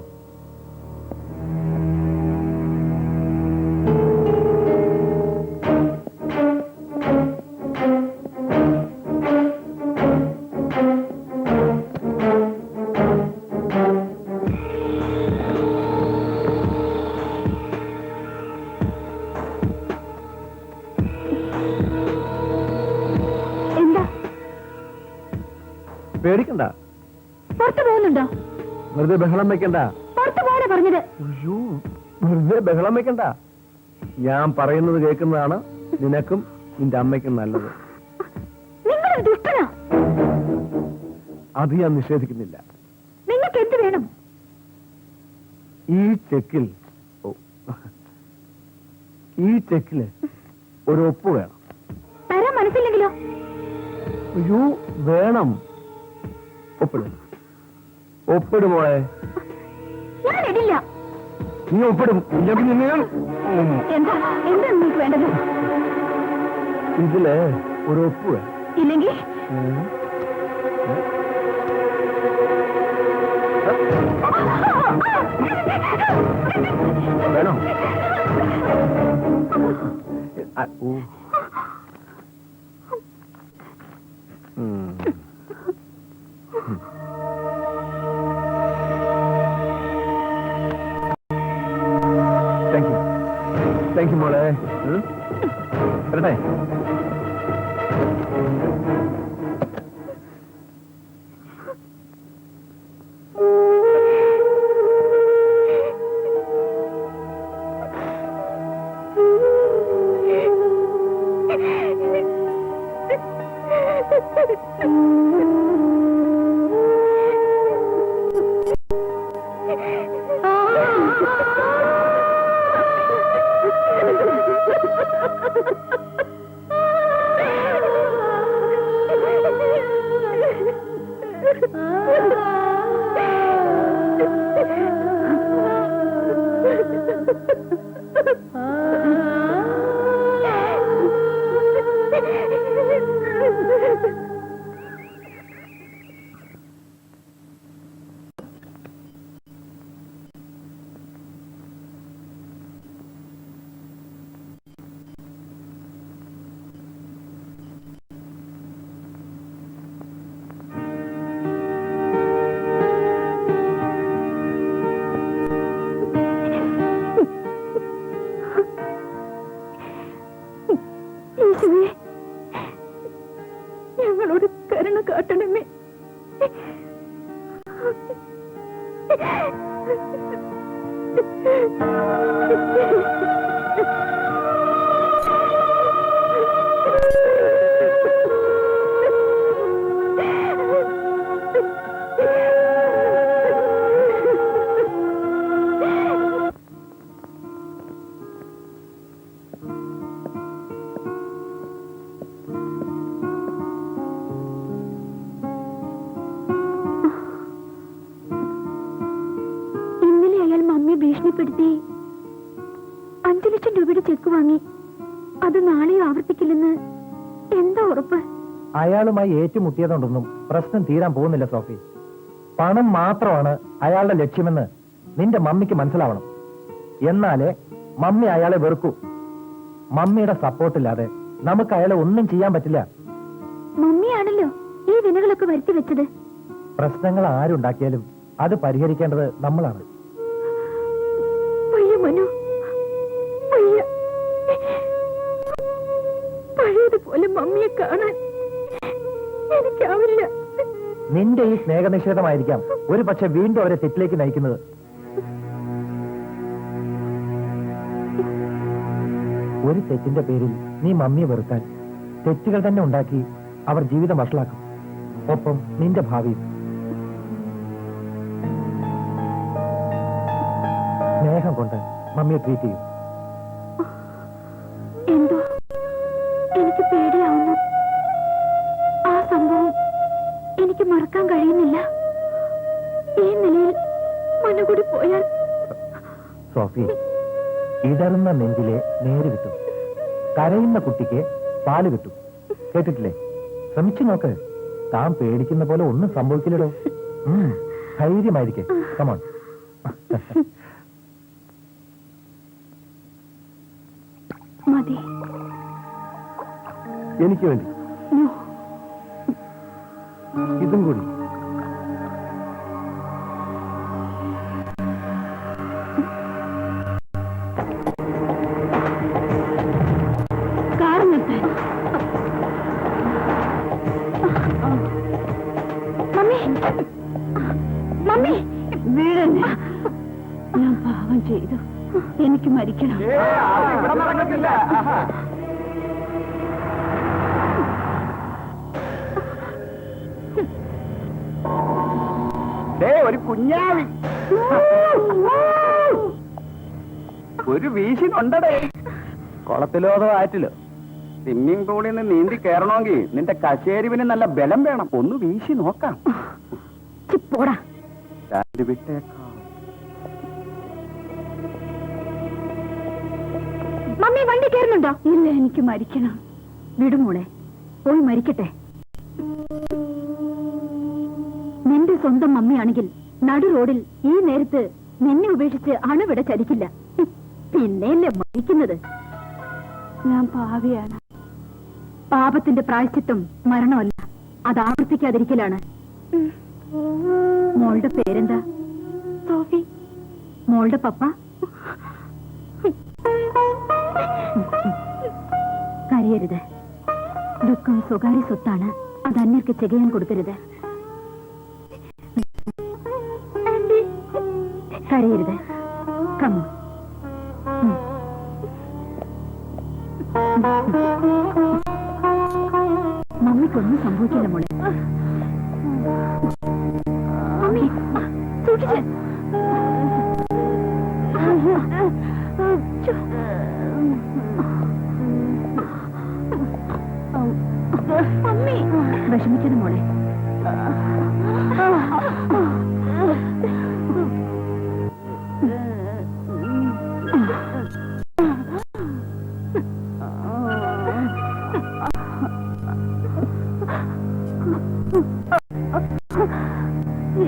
പേടിക്കണ്ട. പുറത്തു പോകുന്നുണ്ടോ? വെറുതെ ബഹളം വെക്കണ്ട. പുറത്തു പോകാനാ പറഞ്ഞത്. അയ്യോ, വെറുതെ ബഹളം വെക്കണ്ട. ഞാൻ പറയുന്നത് കേൾക്കുന്നതാണ് നിനക്കും നിന്റെ അമ്മയ്ക്കും നല്ലത്. നിങ്ങളൊരു ദുഷ്ടനാ. അത് ഞാൻ നിഷേധിക്കുന്നില്ല. നിങ്ങൾക്ക് എന്ത് വേണം? ഈ ചെക്കിൽ ഒരു ഒപ്പ് വേണം. തരാൻ മനസ്സില്ലെങ്കിലോ? അയ്യോ, വേണം. ഒപ്പിടും മോളെ. ഞാൻ ഇടില്ല. നീ ഒപ്പിടും. എന്താ നിങ്ങൾക്ക് വേണ്ടത്? ഇതില് ഒരു ഒപ്പ് വേണം. ഇല്ലെങ്കിൽ വേണോ? താങ്ക് യു മോളെ. വരട്ടെ. യേശുവേ, ഞങ്ങളോട് കരുണ കാട്ടണമേ. ഇന്നലെ അയാൾ മമ്മിയെ ഭീഷണിപ്പെടുത്തി 5 ലക്ഷം രൂപയുടെ ചെക്ക് വാങ്ങി. അത് നാളെയും ആവർത്തിക്കില്ലെന്ന് എന്താ ഉറപ്പ്? അയാളുമായി ഏറ്റുമുട്ടിയതുകൊണ്ടൊന്നും പ്രശ്നം തീരാൻ പോകുന്നില്ല സോഫി. പണം മാത്രമാണ് അയാളുടെ ലക്ഷ്യമെന്ന് നിന്റെ മമ്മിക്ക് മനസ്സിലാവണം. എന്നാലേ മമ്മി അയാളെ വെറുക്കൂ. മമ്മിയുടെ സപ്പോർട്ടില്ലാതെ നമുക്ക് അയാളെ ഒന്നും ചെയ്യാൻ പറ്റില്ല. മമ്മിയാണല്ലോ ഈ വിനകളൊക്കെ വരുത്തി വെച്ചത്. പ്രശ്നങ്ങൾ ആരുണ്ടാക്കിയാലും അത് പരിഹരിക്കേണ്ടത് നമ്മളാണ്. വയ്യ മനു, വയ്യ. പഴയതുപോലെ മമ്മിയെ കാണാൻ എനിക്കാവില്ല. നിന്റെ ഈ സ്നേഹനിഷേധമായിരിക്കാം ഒരു പക്ഷെ വീണ്ടും അവരെ തെറ്റിലേക്ക് നയിക്കുന്നത്. ഒരു തെറ്റിന്റെ പേരിൽ നീ മമ്മിയെ വെറുക്കാൻ തെറ്റുകൾ തന്നെ ഉണ്ടാക്കി അവർ ജീവിതം വഷളാക്കും. ഒപ്പം നിന്റെ ഭാവിയും. സ്നേഹം കൊണ്ട് മമ്മിയെ ട്രീറ്റ് ചെയ്യും. എന്തോ എനിക്ക് പേടിയാവുന്നു. ആ സംഭവം എനിക്ക് മറക്കാൻ കഴിയുന്നില്ല. ഈ നിലയിൽ മനകൂടി പോയാൽ സോഫി, ഇടറുന്ന നെഞ്ചിലെ നേര് കിട്ടും, കരയുന്ന കുട്ടിക്ക് പാല് കിട്ടും. കേട്ടിട്ടില്ലേ? ശ്രമിച്ചു നോക്ക്. താൻ പേടിക്കുന്ന പോലെ ഒന്നും സംഭവിക്കില്ലടോ. ധൈര്യമായിരിക്കെ. കമോൺ. മതി. എനിക്ക് വേണ്ടി നോ. ഇതും കൂടി. കാർ നിർത്താൻ. മമ്മി, മമ്മി, വീടന്നെ. ഞാൻ പാവം ചെയ്തു. എനിക്ക് മരിക്കണം. ഒരു കുഞ്ഞാവി, ഒരു വീശിനുണ്ടടേ. കുളത്തിലോ അതോ ആറ്റിലോ സ്വിമ്മിംഗ് പൂളിൽ നിന്ന് നീന്തി കയറണമെങ്കിൽ നിന്റെ കശേരുവിന് നല്ല ബലം വേണം. ഒന്ന് വീശി നോക്കാം. പോടാ. വിട്ടേക്കാം. മമ്മി വണ്ടി കയറുന്നുണ്ടോ? ഇല്ല, എനിക്ക് മരിക്കണം. വിടുമോളെ, പോയി മരിക്കട്ടെ. നിന്റെ സ്വന്തം മമ്മിയാണെങ്കിൽ നടു റോഡിൽ ഈ നേരത്ത് നിന്നെ ഉപേക്ഷിച്ച് അണുവിട ചലിക്കില്ല. പിന്നെയല്ലേ മരിക്കുന്നത്? ഞാൻ പാവിയാണ്. പാപത്തിന്റെ പ്രായശ്ചിത്തം മരണമല്ല, അത് ആവർത്തിക്കാതിരിക്കലാണ്. മോളുടെ പേരെന്താ? സോഫി. മോളുടെ പപ്പ? കരയരുത്. ദുഃഖം സ്വകാര്യ സ്വത്താണ്. അത് അന്യർക്ക് ചെയ്യാൻ കൊടുക്കരുത്. കരയരുത്. കമ്മോ. മമ്മി മമ്മിക്കൊന്നും സംഭവിക്കില്ല മോളെ. മമ്മി സൂക്ഷിച്ച്. മമ്മി വിഷമിക്കണം മോളെ.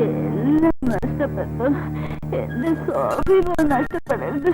എല്ലാം നഷ്ടപ്പെട്ടു. എന്റെ സ്വാഭിമാനം നഷ്ടപ്പെടരുത്.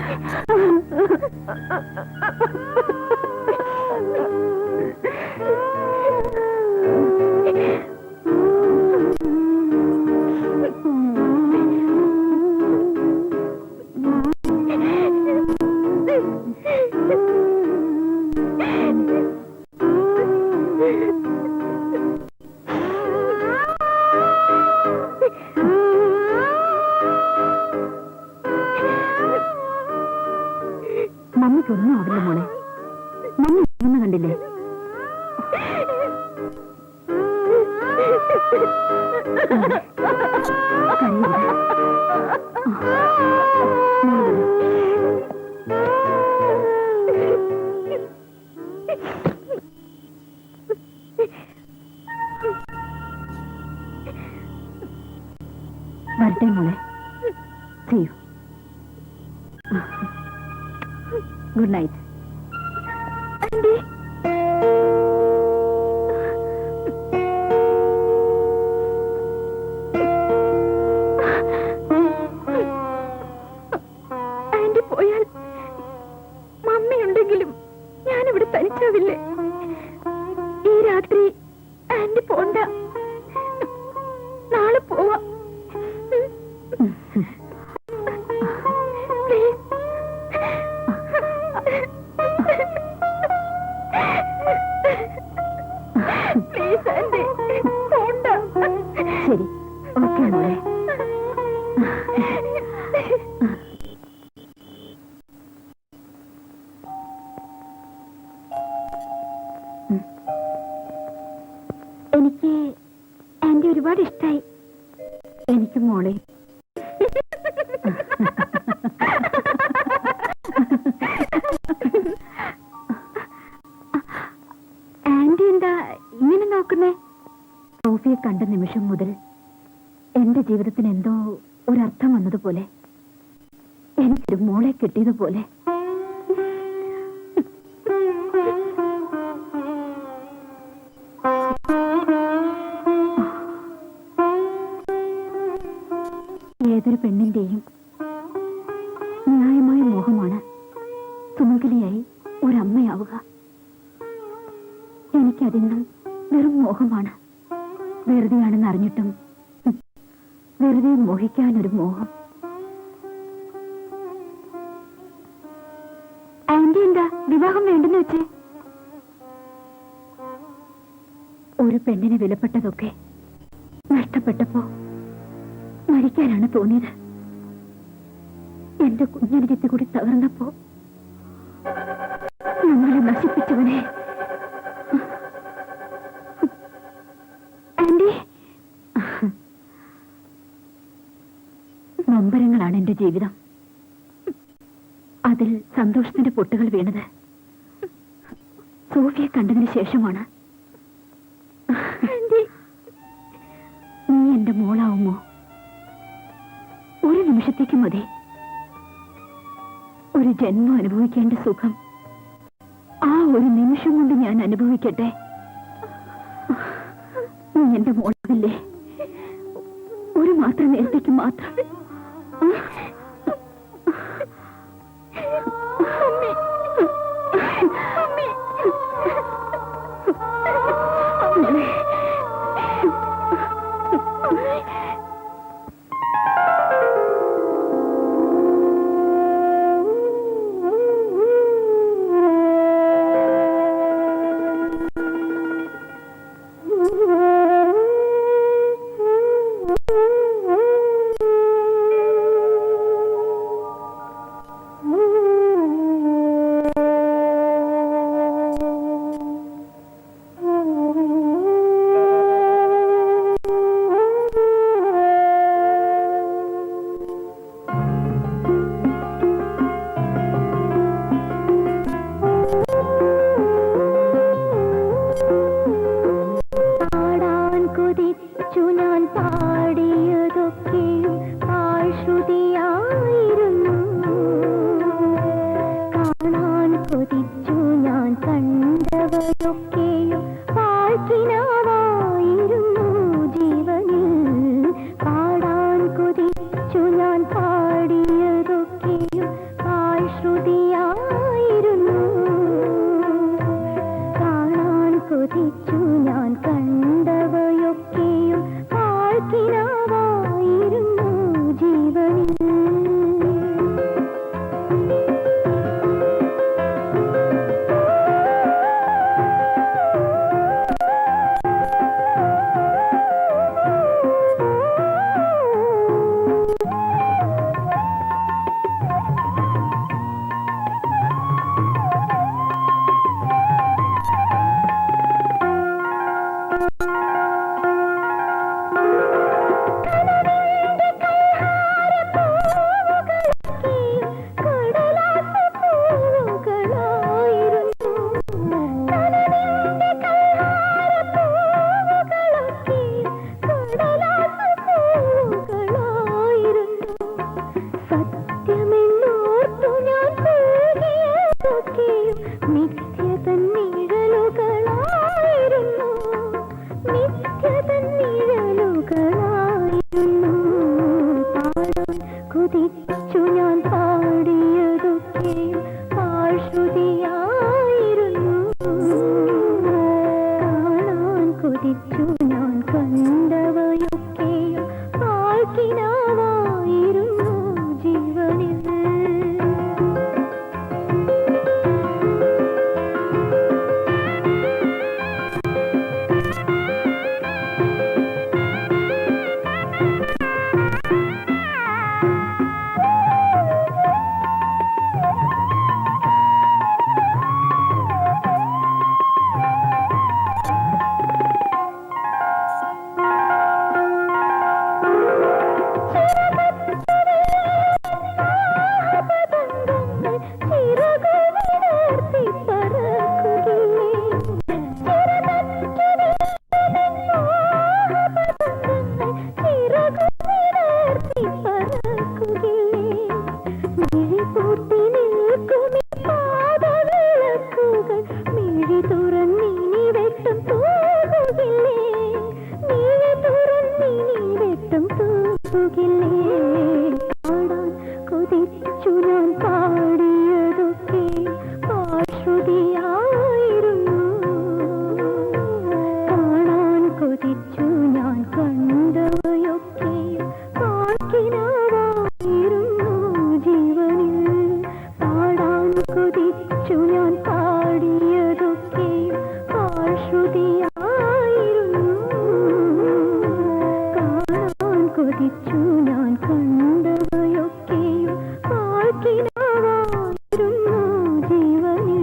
മമ്മിക്കൊന്നും ആവില്ല മോളെ. മമ്മി ഒന്നും കണ്ടില്ലേ? വരട്ടെ മോളെ. ചെയ്യൂ. Good night. ആന്റി പോയാൽ മമ്മിയുണ്ടെങ്കിലും ഞാനിവിടെ തനിച്ചാവില്ലേ? ഈ രാത്രി ആന്റി പോണ്ട. നാളെ പോവാം. പ്ലീസ് ആന്റി പോണ്ട. ശരി, ഓക്കെ മോളെ. എനിക്ക് ആന്റി ഒരുപാട് ഇഷ്ടായി. എനിക്ക് മോളെ. ആന്റി എന്താ ഇങ്ങനെ നോക്കുന്നേ? സോഫിയെ കണ്ട നിമിഷം മുതൽ എന്റെ ജീവിതത്തിന് എന്തോ ഒരർത്ഥം വന്നതുപോലെ, എനിക്കൊരു മോളെ കിട്ടിയതുപോലെ. ഏതൊരു പെണ്ണിന്റെയും ന്യായമായ മോഹമാണ് സുമംഗലിയായി ഒരമ്മയാവുക. എനിക്കതിന്നും വെറും മോഹമാണ്. വെറുതെയാണെന്ന് അറിഞ്ഞിട്ടും വെറുതെ മോഹിക്കാനൊരു മോഹം. ആന്റി എന്താ വിവാഹം വേണ്ടെന്ന് വെച്ചേ? ഒരു പെണ്ണിന് വിലപ്പെട്ടതൊക്കെ നഷ്ടപ്പെട്ടപ്പോ മരിക്കാനാണ് തോന്നിയത്. എന്റെ കുഞ്ഞനുജത്തി കൂടി തകർന്നപ്പോ ഞങ്ങളെ നശിപ്പിച്ചവനെ. ആന്റി, നൊമ്പരങ്ങളാണ് എന്റെ ജീവിതം. അതിൽ സന്തോഷത്തിന്റെ പൊട്ടുകൾ വീണത് സോഫിയെ കണ്ടതിന് ശേഷമാണ്. നീ എന്റെ മോളാവുമോ? ഒരു നിമിഷത്തേക്ക് മതി. ഒരു ജന്മം അനുഭവിക്കേണ്ട സുഖം ആ ഒരു നിമിഷം കൊണ്ട് ഞാൻ അനുഭവിക്കട്ടെ. നീ എന്റെ മോളാവില്ലേ? ഒരു മാത്രം നേരത്തേക്ക് മാത്രം. കൊതിച്ചു ഞാൻ പാടിയതൊക്കെയും ആശ്രുതിയായിരുന്നു. കാണാൻ കൊതിച്ചു ഞാൻ കണ്ടവരൊക്കെയും പാഴ്ക്കിനാവായിരുന്നു ജീവനിൽ. പാടാൻ കൊതിച്ചു ഞാൻ പാടിയതൊക്കെയും ആശ്രുതിയായിരുന്നു. കാണാൻ കൊതിച്ചു ഞാൻ കണ്ടവയൊക്കെയും പാഴ്ക്കിനാവായിരുന്നു ജീവനിൽ. കൊതിച്ചു ഞാൻ പാടിയതൊക്കെയും ആശ്രുതിയായിരുന്നു. കാണാൻ കൊതിച്ചു ഞാൻ കണ്ടവയൊക്കെയും പാഴ്ക്കിനാവായിരുന്നു ജീവനിൽ. കൊതിച്ചു ഞാൻ പാടിയതൊക്കെ ആശ്രുതിയായിരുന്നു. കാണാൻ കൊതിച്ചു ഞാൻ കണ്ടവയൊക്കെയും പാഴ്ക്കിനാവായിരുന്നു ജീവനിൽ. പാടാൻ കൊതിച്ചു ഞാൻ പാടിയതൊക്കെയും ആശ്രുതിയായിരുന്നു. കാണാൻ കൊതിച്ചു ഞാൻ കണ്ടവയൊക്കെയും പാഴ്ക്കിനാവായിരുന്നു ജീവനിൽ.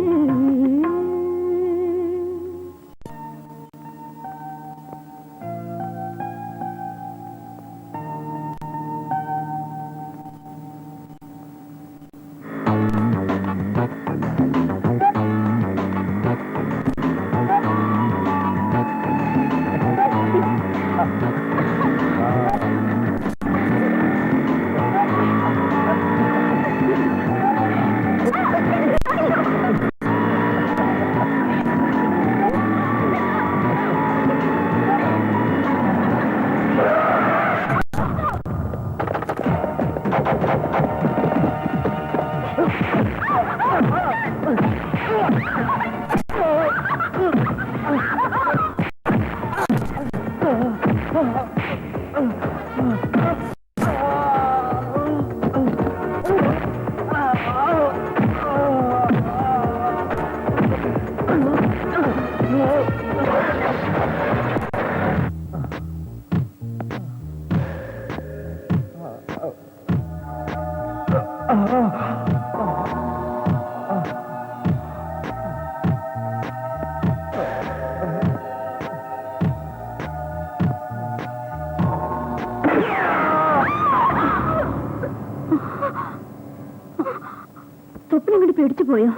സ്വപ്നം കൂടി പേടിച്ചു പോയോ?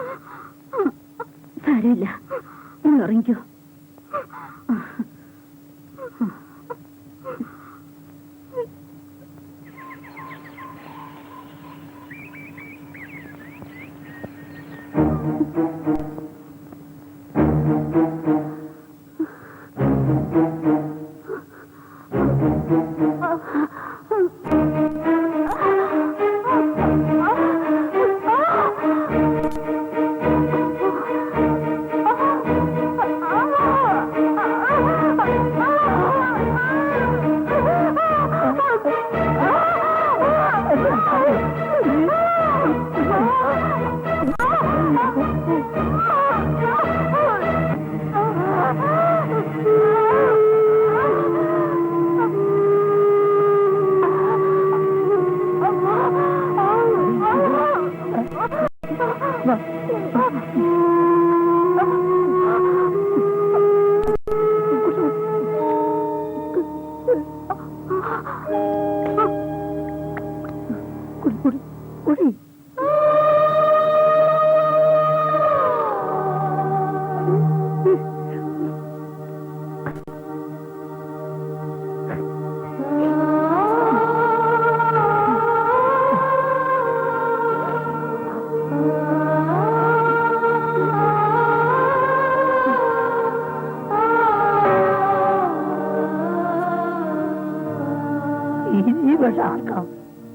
സാരമില്ല, നിങ്ങൾ ഉറങ്ങിക്കോ.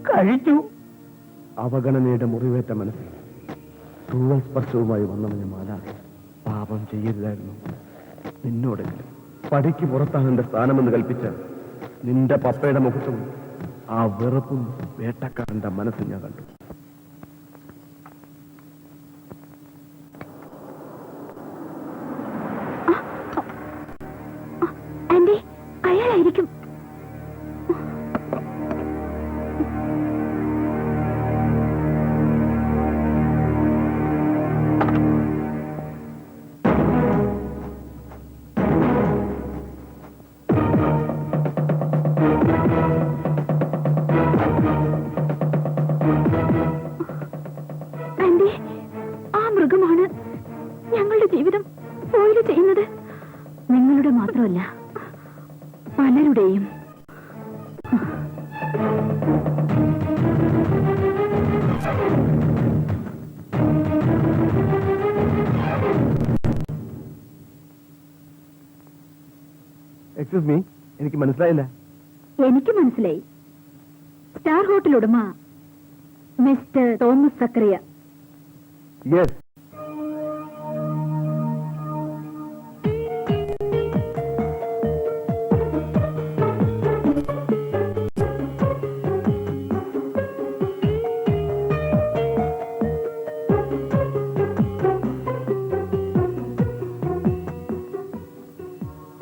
കഴിച്ചു. അവഗണനയുടെ മുറിവേറ്റ മനസ്സിൽ തൂവൽ സ്പർശവുമായി വന്നവന് മാലാഖ പാപം ചെയ്യരുതായിരുന്നു. നിന്നോടെങ്കിലും പടിക്ക് പുറത്താണ് എന്റെ സ്ഥാനമെന്ന് കൽപ്പിച്ച നിന്റെ പപ്പയുടെ മുഖത്തും ആ വെറുപ്പും വേട്ടക്കാരന്റെ മനസ്സിൽ ഞാൻ കണ്ടു. ആന്റി, അയാളായിരിക്കും. ആന്റി, ആ മൃഗമാണ് ഞങ്ങളുടെ ജീവിതം പോയില് ചെയ്യുന്നത്. നിങ്ങളുടെ മാത്രമല്ല, പലരുടെയും. എക്സ്ക്യൂസ് മീ, എനിക്ക് മനസ്സിലായില്ല. എനിക്ക് മനസ്സിലായി. സ്റ്റാർ ഹോട്ടൽ ഉടമ മിസ്റ്റർ തോമസ് സക്കറിയ. യെസ്,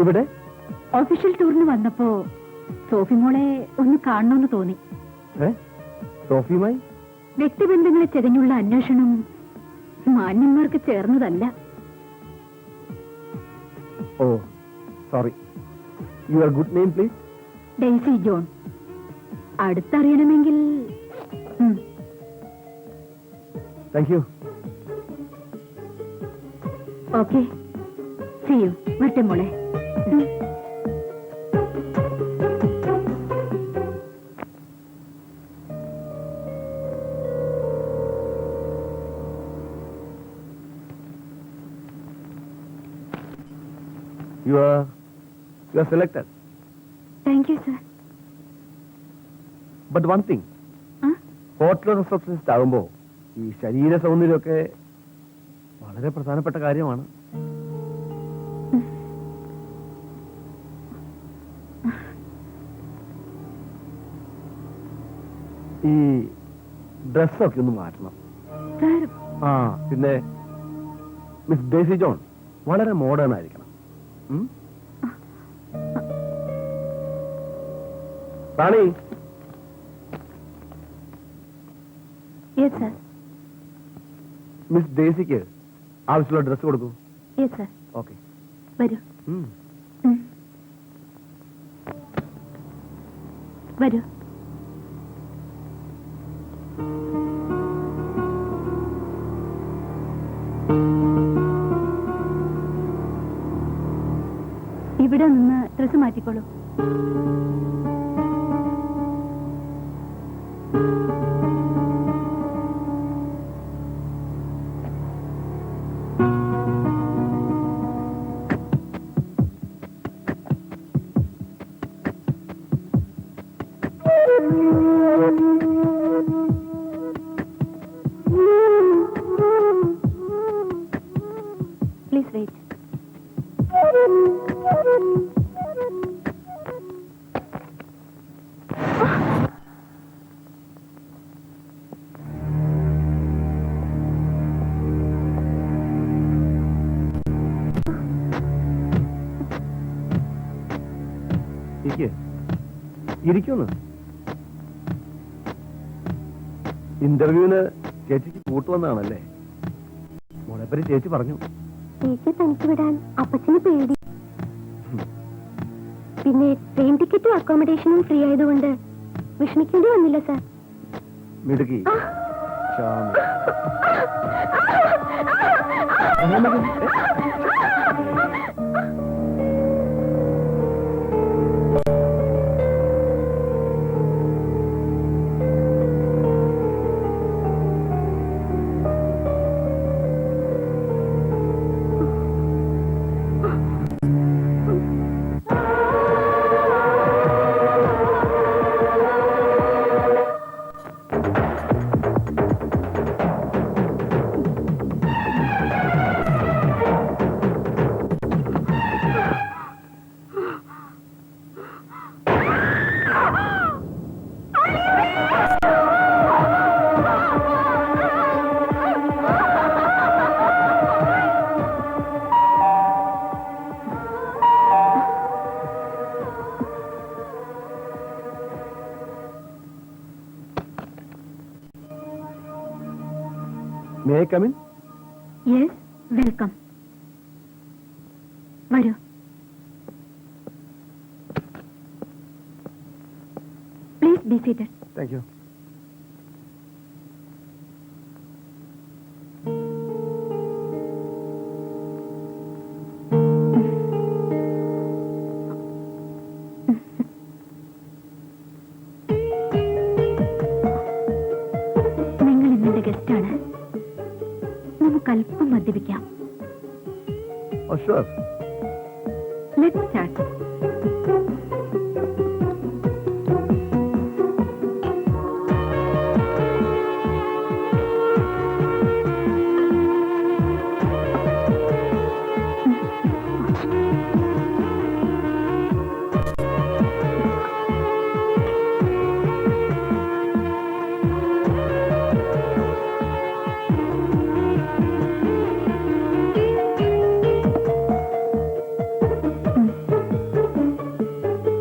ഇവിടെ ഒഫീഷ്യൽ ടൂറിന് വന്നപ്പോ സോഫി മോളെ ഒന്ന് കാണണമെന്ന് തോന്നി. സോഫിയുമായി വ്യക്തിബന്ധങ്ങളെ ചെകഞ്ഞുള്ള അന്വേഷണം മാന്യന്മാർക്ക് ചേർന്നതല്ല. Oh sorry. Your good name please? Daisy John. അടുത്തറിയണമെങ്കിൽ thank you. Okay, see you. വരട്ടെ മോളെ. You are selected. Thank you sir. But one thing, hotel receptionist ആകുമ്പോൾ ഈ ശരീര സൗന്ദര്യമൊക്കെ വളരെ പ്രധാനപ്പെട്ട കാര്യമാണ്. ഈ ഡ്രസ്സൊക്കെ ഒന്ന് മാറ്റണം. സർ, ആ പിന്നെ മിസ് ഡേസി ജോൺ വളരെ മോഡേൺ ആയിരിക്കണം. റാണി. Yes sir. മിസ് ഡേസിക്ക് ആവശ്യമുള്ള ഡ്രസ്സ് കൊടുക്കൂ. Yes sir. ഓക്കെ. വരൂ. വരൂ. ഇവിടെ നിന്ന് ഡ്രസ് മാറ്റിക്കോളൂ. Please wait. ഇരിക്കുന്നു. ഇന്റർവ്യൂവിന് ചേച്ചിക്ക് കൂട്ടുവന്നാണല്ലേ? അതേപ്പറ്റി ചേച്ചി പറഞ്ഞു. ചേച്ചി തനിക്ക് വിടാൻ അപ്പച്ചന് പേടി. പിന്നെ ട്രെയിൻ ടിക്കറ്റും അക്കോമഡേഷനും ഫ്രീ ആയതുകൊണ്ട് വിഷമിക്കേണ്ടി വന്നില്ല സാർ. മിടുക്കി. Shanthi. May I come in? Yes, welcome. വരൂ. Please be seated. Thank you. നിങ്ങൾ ഇന്നെന്റെ ഗസ്റ്റാണ്. നമുക്ക് അല്പം മദ്യപിക്കാം. Oh, sure. Let's start.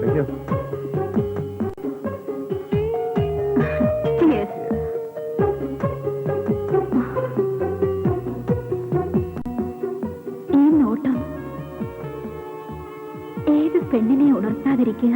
Thank you. Cheers. ഈ നോട്ടം ഏത് പെണ്ണിനെ ഉണർത്താതിരിക്കുക?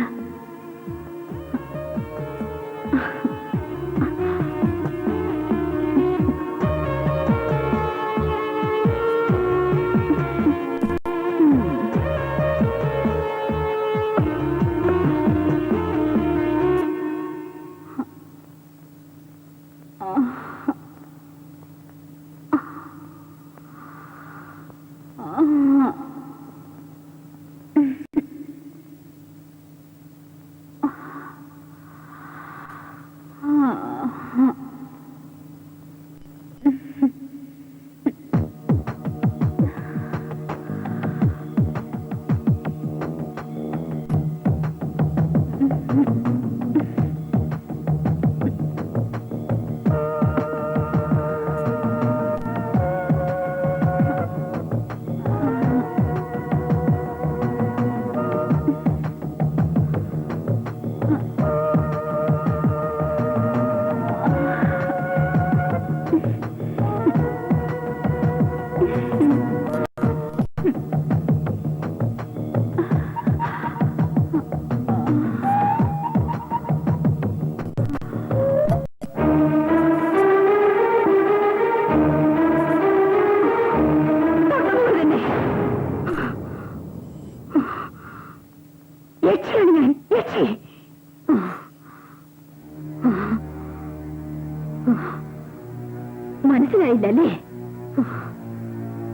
മനസ്സിലായില്ലല്ലേ?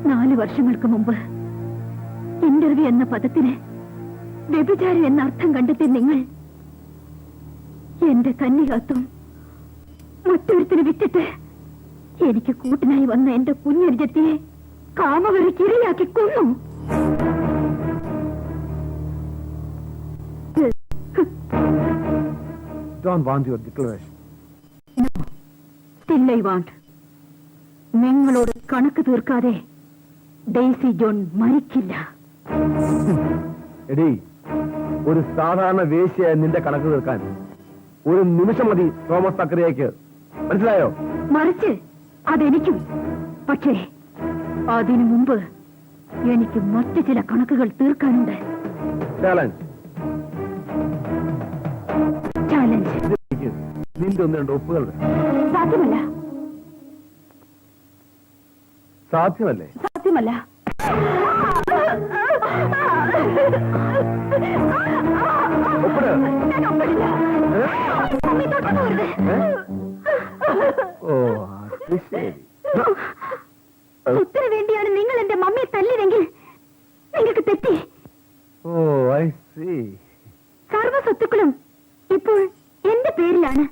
4 വർഷങ്ങൾക്ക് മുമ്പ് ഇന്റർവ്യൂ എന്ന പദത്തിന് വ്യഭിചാരം എന്ന അർത്ഥം കണ്ടെത്തി നിങ്ങൾ എന്റെ കന്യകത്വം മറ്റൊരുത്തിന് വിറ്റിട്ട് എനിക്ക് കൂട്ടിനായി വന്ന എന്റെ കുഞ്ഞരിജത്തിയെ കാമവരയ്ക്ക് ഇരയാക്കി കൊന്നു. Don't want your declaration. Still I want. നിങ്ങളോട് കണക്ക് തീർക്കാതെ ഡെയ്സി ജോൺ മരിക്കില്ല. എടീ, ഒരു സാധാരണ വേശ്യ നിന്റെ കണക്ക് തീർക്കാൻ ഒരു നിമിഷം മതി തോമസ് തക്കരയ്ക്ക്. മനസ്സിലായോ? മറിച്ച് അതെനിക്കും. പക്ഷേ അതിനു മുമ്പ് എനിക്ക് മറ്റു ചില കണക്കുകൾ തീർക്കാനുണ്ട്. ചാലഞ്ച്. ചാലഞ്ച് നിന്റെ ഒന്ന് രണ്ട് ഒപ്പുകൾ വേണം. സാധ്യമല്ല. സാധ്യമല്ലേ? സാധ്യമല്ല. ഒപ്പിട്. ഞാൻ ഒപ്പിടില്ല. മമ്മി തൊട്ടു പോകരുത്. ഓ അത് ശരി. സ്വത്തിന് വേണ്ടിയാണ് നിങ്ങൾ എന്റെ മമ്മിയെ തല്ലിയതെങ്കിൽ നിങ്ങൾക്ക് തെറ്റി. ഓ ഐ സീ. സർവ്വ സ്വത്തുക്കളും ഇപ്പോൾ എന്റെ പേരിലാണ്.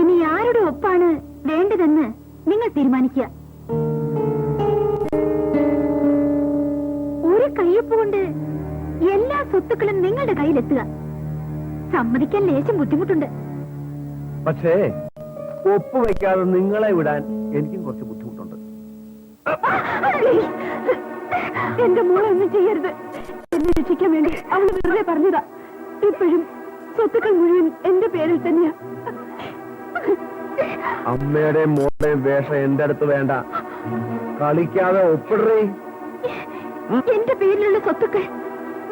ഇനി ആരുടെ ഒപ്പാണ് വേണ്ടതെന്ന് നിങ്ങൾ തീരുമാനിക്കുക. ഒരു കയ്യൊപ്പ് കൊണ്ട് എല്ലാ സ്വത്തുക്കളും നിങ്ങളുടെ കയ്യിലെത്തുക. സമ്മതിക്കാൻ ലേശം ബുദ്ധിമുട്ടുണ്ട്. പക്ഷേ ഒപ്പുവെക്കാതെ നിങ്ങളെ വിടാൻ എനിക്കും കുറച്ച് ബുദ്ധിമുട്ടുണ്ട്. എന്റെ മോളെ ഒന്നും ചെയ്യരുത്. എന്നെ രക്ഷിക്കാൻ വേണ്ടി അവള് വെറുതെ പറഞ്ഞതാ. ഇപ്പോഴും സ്വത്തുക്കൾ മുഴുവൻ എന്റെ പേരിൽ തന്നെയാ. അമ്മയുടെയും മോളുടെയും വേഷം എന്റെ അടുത്ത് വേണ്ട. കളിക്കാതെ ഒപ്പിടേ. എന്റെ പേരിലുള്ള സ്വത്തുക്കൾ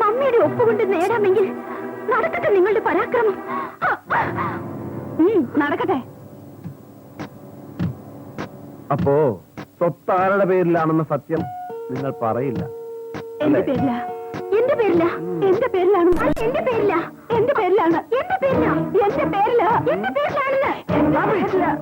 മമ്മിയുടെ ഒപ്പുകൊണ്ട് നേടാമെങ്കിൽ നടക്കട്ടെ നിങ്ങളുടെ പരാക്രമം. നടക്കട്ടെ. അപ്പോ സ്വത്ത് ആരുടെ പേരിലാണെന്ന സത്യം നിങ്ങൾ പറയില്ല. എന്റെ പേരില. എന്റെ പേരില. എന്റെ പേരിലാണ്. എന്റെ പേരില. എന്റെ പേരിലാണ്. എന്റെ പേരില. എന്റെ പേരില. എന്റെ പേരിലാണെന്ന്. എന്റെ പേരില.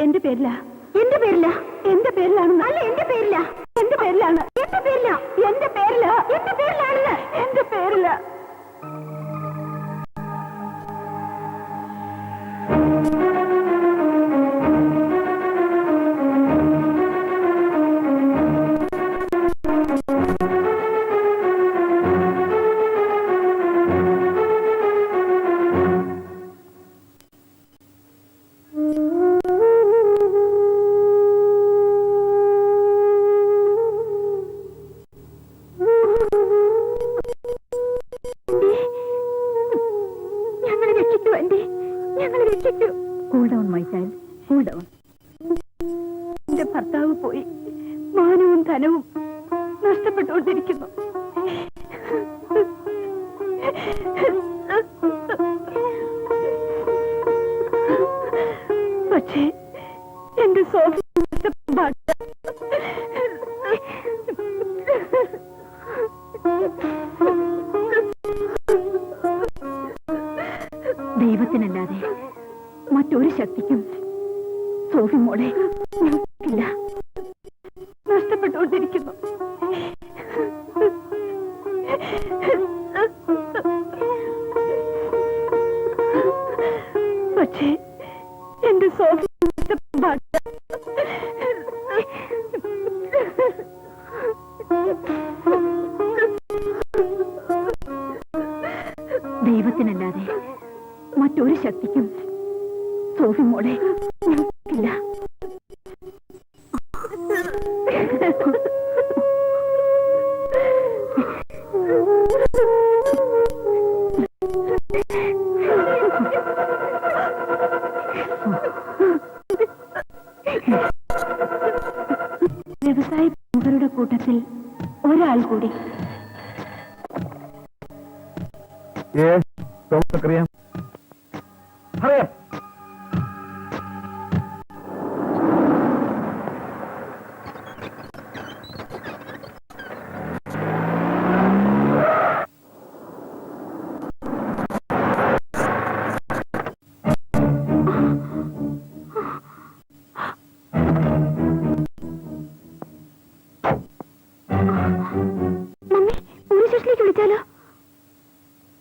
എന്റെ പേരില. എന്റെ പേരില. എന്റെ പേരിലാണ്. അല്ല എന്റെ പേരില. എന്റെ പേരിലാണ്. എന്റെ പേരില. എന്റെ പേരില. എന്റെ പേരിലാണെന്ന്. എന്റെ പേരില. എന്റെ ഭർത്താവ് പോയി മാനവും ധനവും നഷ്ടപ്പെട്ടുകൊണ്ടിരിക്കുന്നു. പക്ഷേ എന്റെ സോഫി ദൈവത്തിനല്ലാതെ മറ്റൊരു ശക്തിക്കും സോഫി മോളെ ഇല്ല. നഷ്ടപ്പെട്ടുകൊണ്ടിരിക്കുന്നു. പക്ഷേ എന്റെ സോഫി ദൈവത്തിനല്ലാതെ മറ്റൊരു ശക്തിക്കും സോഫി മോളെ ഇല്ല. വ്യവസായ പ്രമുഖരുടെ കൂട്ടത്തിൽ ഒരാൾ കൂടി. അറിയാം. അറിയാം.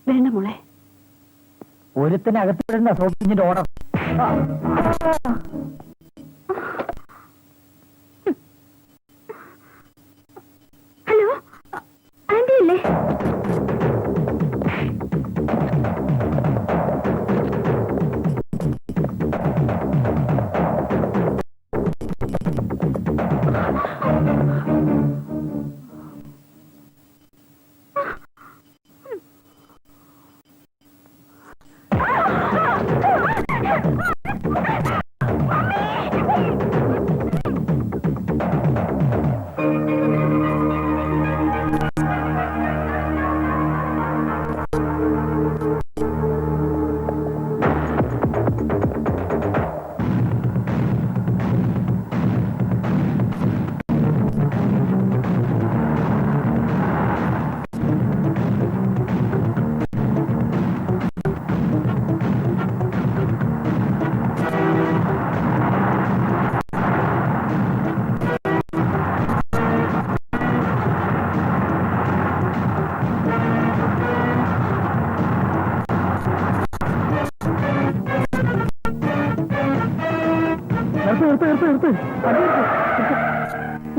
വേണ്ട മോളെ. ഒരുത്തിനകത്ത് വിടുന്ന സോഫിന്റെ ഓർഡർ ഹലോ, ആന്റി അല്ലേ?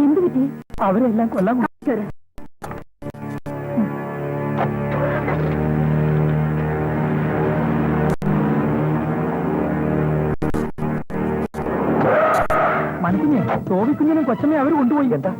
എന്ത് പറ്റി? അവരെല്ലാം കൊല്ലാൻ മനസ്സിനെ തോവിക്കുഞ്ഞിനും കൊച്ചമ്മയെ അവർ കൊണ്ടുപോയി. എന്താ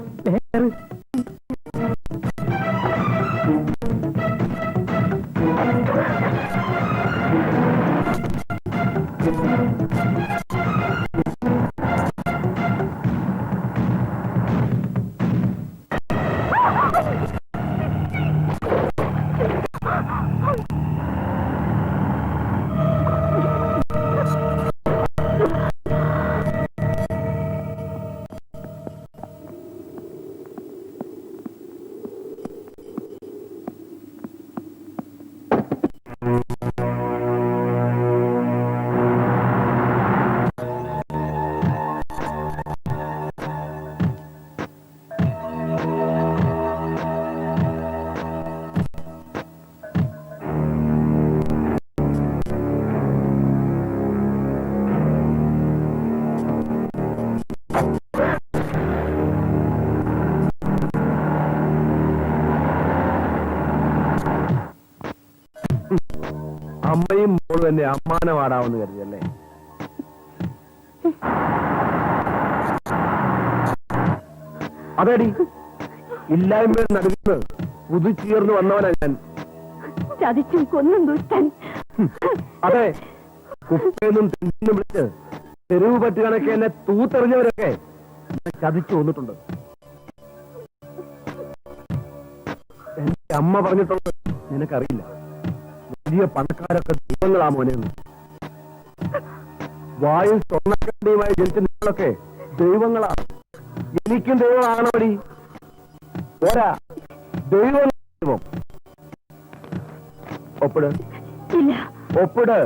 അമ്മയും മോളും എന്നെ അമ്മാനമാടാവെന്ന് കരുതിയല്ലേ? അതേടി, ഇല്ലായ്മയുടെ നടുവിന്ന് പുതുച്ചീർന്ന് വന്നവനാ ഞാൻ. ചതിച്ചും കൊന്നും ദുഷ്ടൻ. അതെ, കുപ്പയെന്നും തിന്നും വിളിച്ച് തെരുവ് പറ്റി കണക്കെ എന്നെ തൂത്തെറിഞ്ഞവരൊക്കെ ചതിച്ചു വന്നിട്ടുണ്ട്. എന്റെ അമ്മ പറഞ്ഞിട്ടുള്ളത് നിനക്കറിയില്ല. വലിയ പണക്കാരൊക്കെ ദൈവങ്ങളാ മോനെന്ന്. വായും സ്വർണ്ണക്കണ്ടിയുമായി ജനിച്ച നിങ്ങളൊക്കെ ദൈവങ്ങളാ. എനിക്കും ദൈവമാണവടി. പോരാ, ദൈവം. ഒപ്പിട്, ഒപ്പിട്.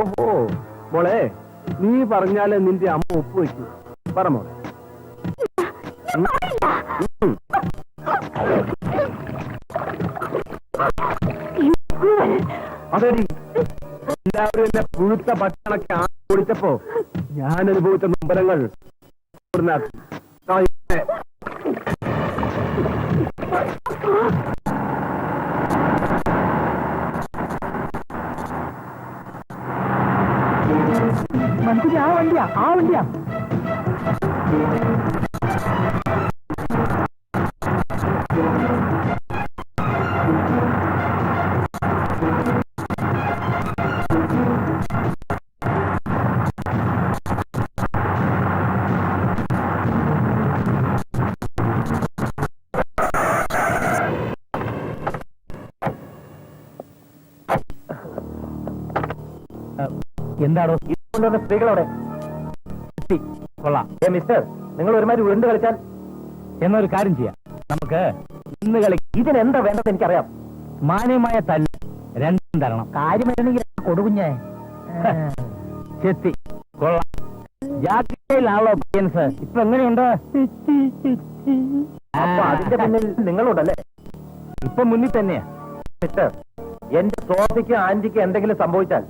ഓഹോ മോളെ, നീ പറഞ്ഞാല് നിന്റെ അമ്മ ഒപ്പുവെക്കൂ. പറ മോളെ. അതെടി, എല്ലാവരും എന്നെ പുഴുത്ത ഭക്ഷണಕ್ಕೆ ഓടിച്ചപ്പോ ഞാൻ അനുഭവിച്ച നൊമ്പരങ്ങൾ മനസ്സിൽ ആ വണ്ടിയാ എന്താണോ കൊണ്ടുവന്ന സ്ത്രീകളോടെ കൊള്ളാം. മിസ്റ്റർ, നിങ്ങൾ ഒരുമാതിരി ഉരുണ്ട് കളിച്ചാൽ എന്നൊരു കാര്യം ചെയ്യാം. നമുക്ക് ഇന്ന് കളി ഇതിനെന്താ വേണ്ടത് എനിക്കറിയാം. മാന്യമായ തല്ല് രണ്ടും തരണം. കാര്യമായിരുന്നെങ്കിൽ കൊടുകുഞ്ഞേ ചെത്തി കൊള്ളാം. ജാഗ്രതയിലാണല്ലോ പയ്യൻസ്. ഇപ്പൊ എങ്ങനെയുണ്ട്? അപ്പൊ അതിന്റെ പിന്നിൽ നിങ്ങളുണ്ടല്ലേ? ഇപ്പൊ മുന്നിൽ തന്നെയാ. മിസ്റ്റർ, എന്റെ സോഫിക്ക് ആന്റിക്ക് എന്തെങ്കിലും സംഭവിച്ചാൽ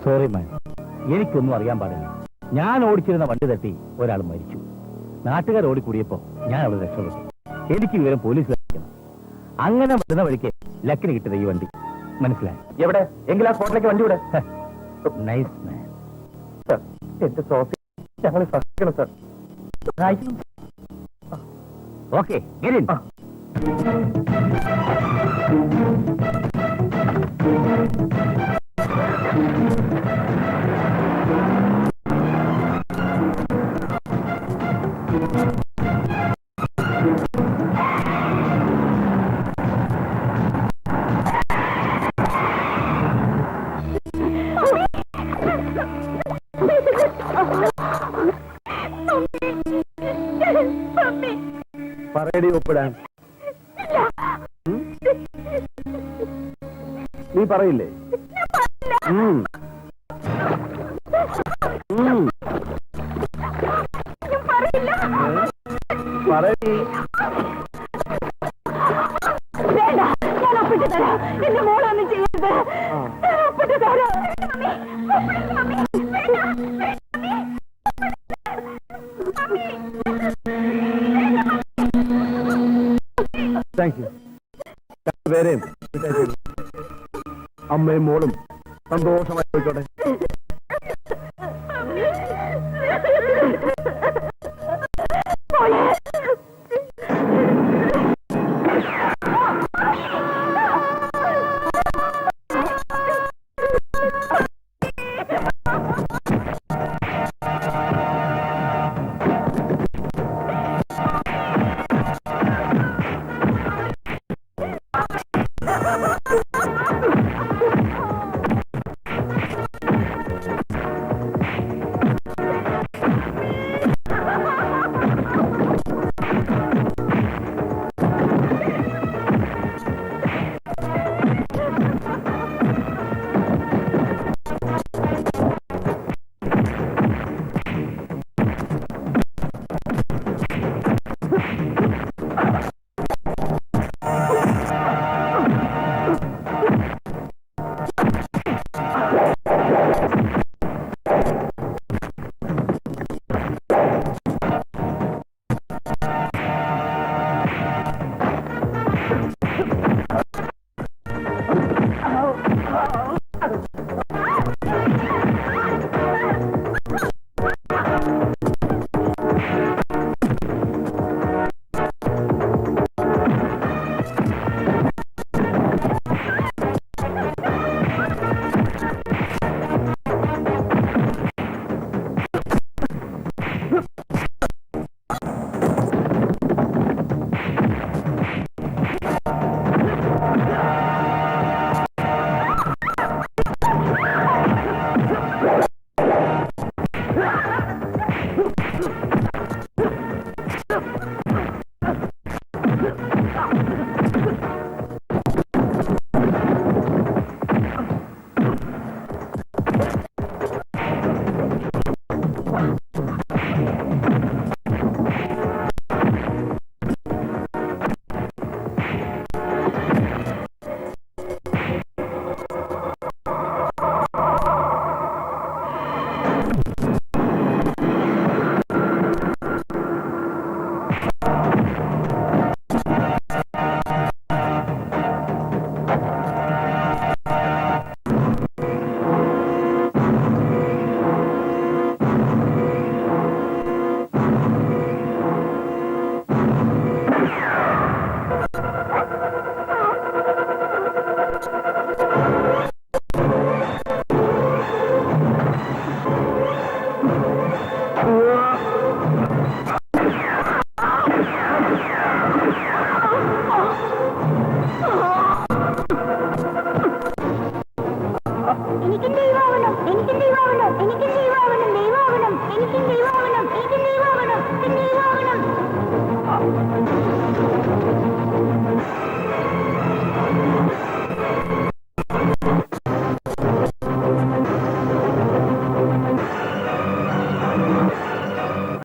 സോറി മാൻ, എനിക്കൊന്നും അറിയാൻ പാടില്ല. ഞാൻ ഓടിച്ചിരുന്ന വണ്ടി തട്ടി ഒരാൾ മരിച്ചു. നാട്ടുകാർ ഓടിക്കൂടിയപ്പോ ഞാൻ അവിടെ രക്ഷപ്പെട്ടു. എനിക്ക് വിവരം പോലീസ് അറിയിക്കണം. അങ്ങനെ വരുന്ന വഴിക്ക് ലക്കിന് കിട്ടിയത് ഈ വണ്ടി. മനസ്സിലായി? എവിടെ എങ്കിലും ആ സ്പോട്ടിലേക്ക് വണ്ടി വിട്. നൈസ് മാൻ. സർ, എന്റെ സോഫി ഞങ്ങൾ സഹിക്കണം സർ. ഓക്കെ, പറയടി ഒപ്പിടാൻ. നീ പറയില്ലേ? പറയടി. ഞാൻ ഒപ്പിട്ട് തരാം. എന്റെ മോളൊന്നും ചെയ്യരുത്. ഒപ്പിട്ട് തരാം. Thank you. രണ്ടുപേരെയും അമ്മയും മോളും സന്തോഷമായി പോയിക്കോട്ടെ.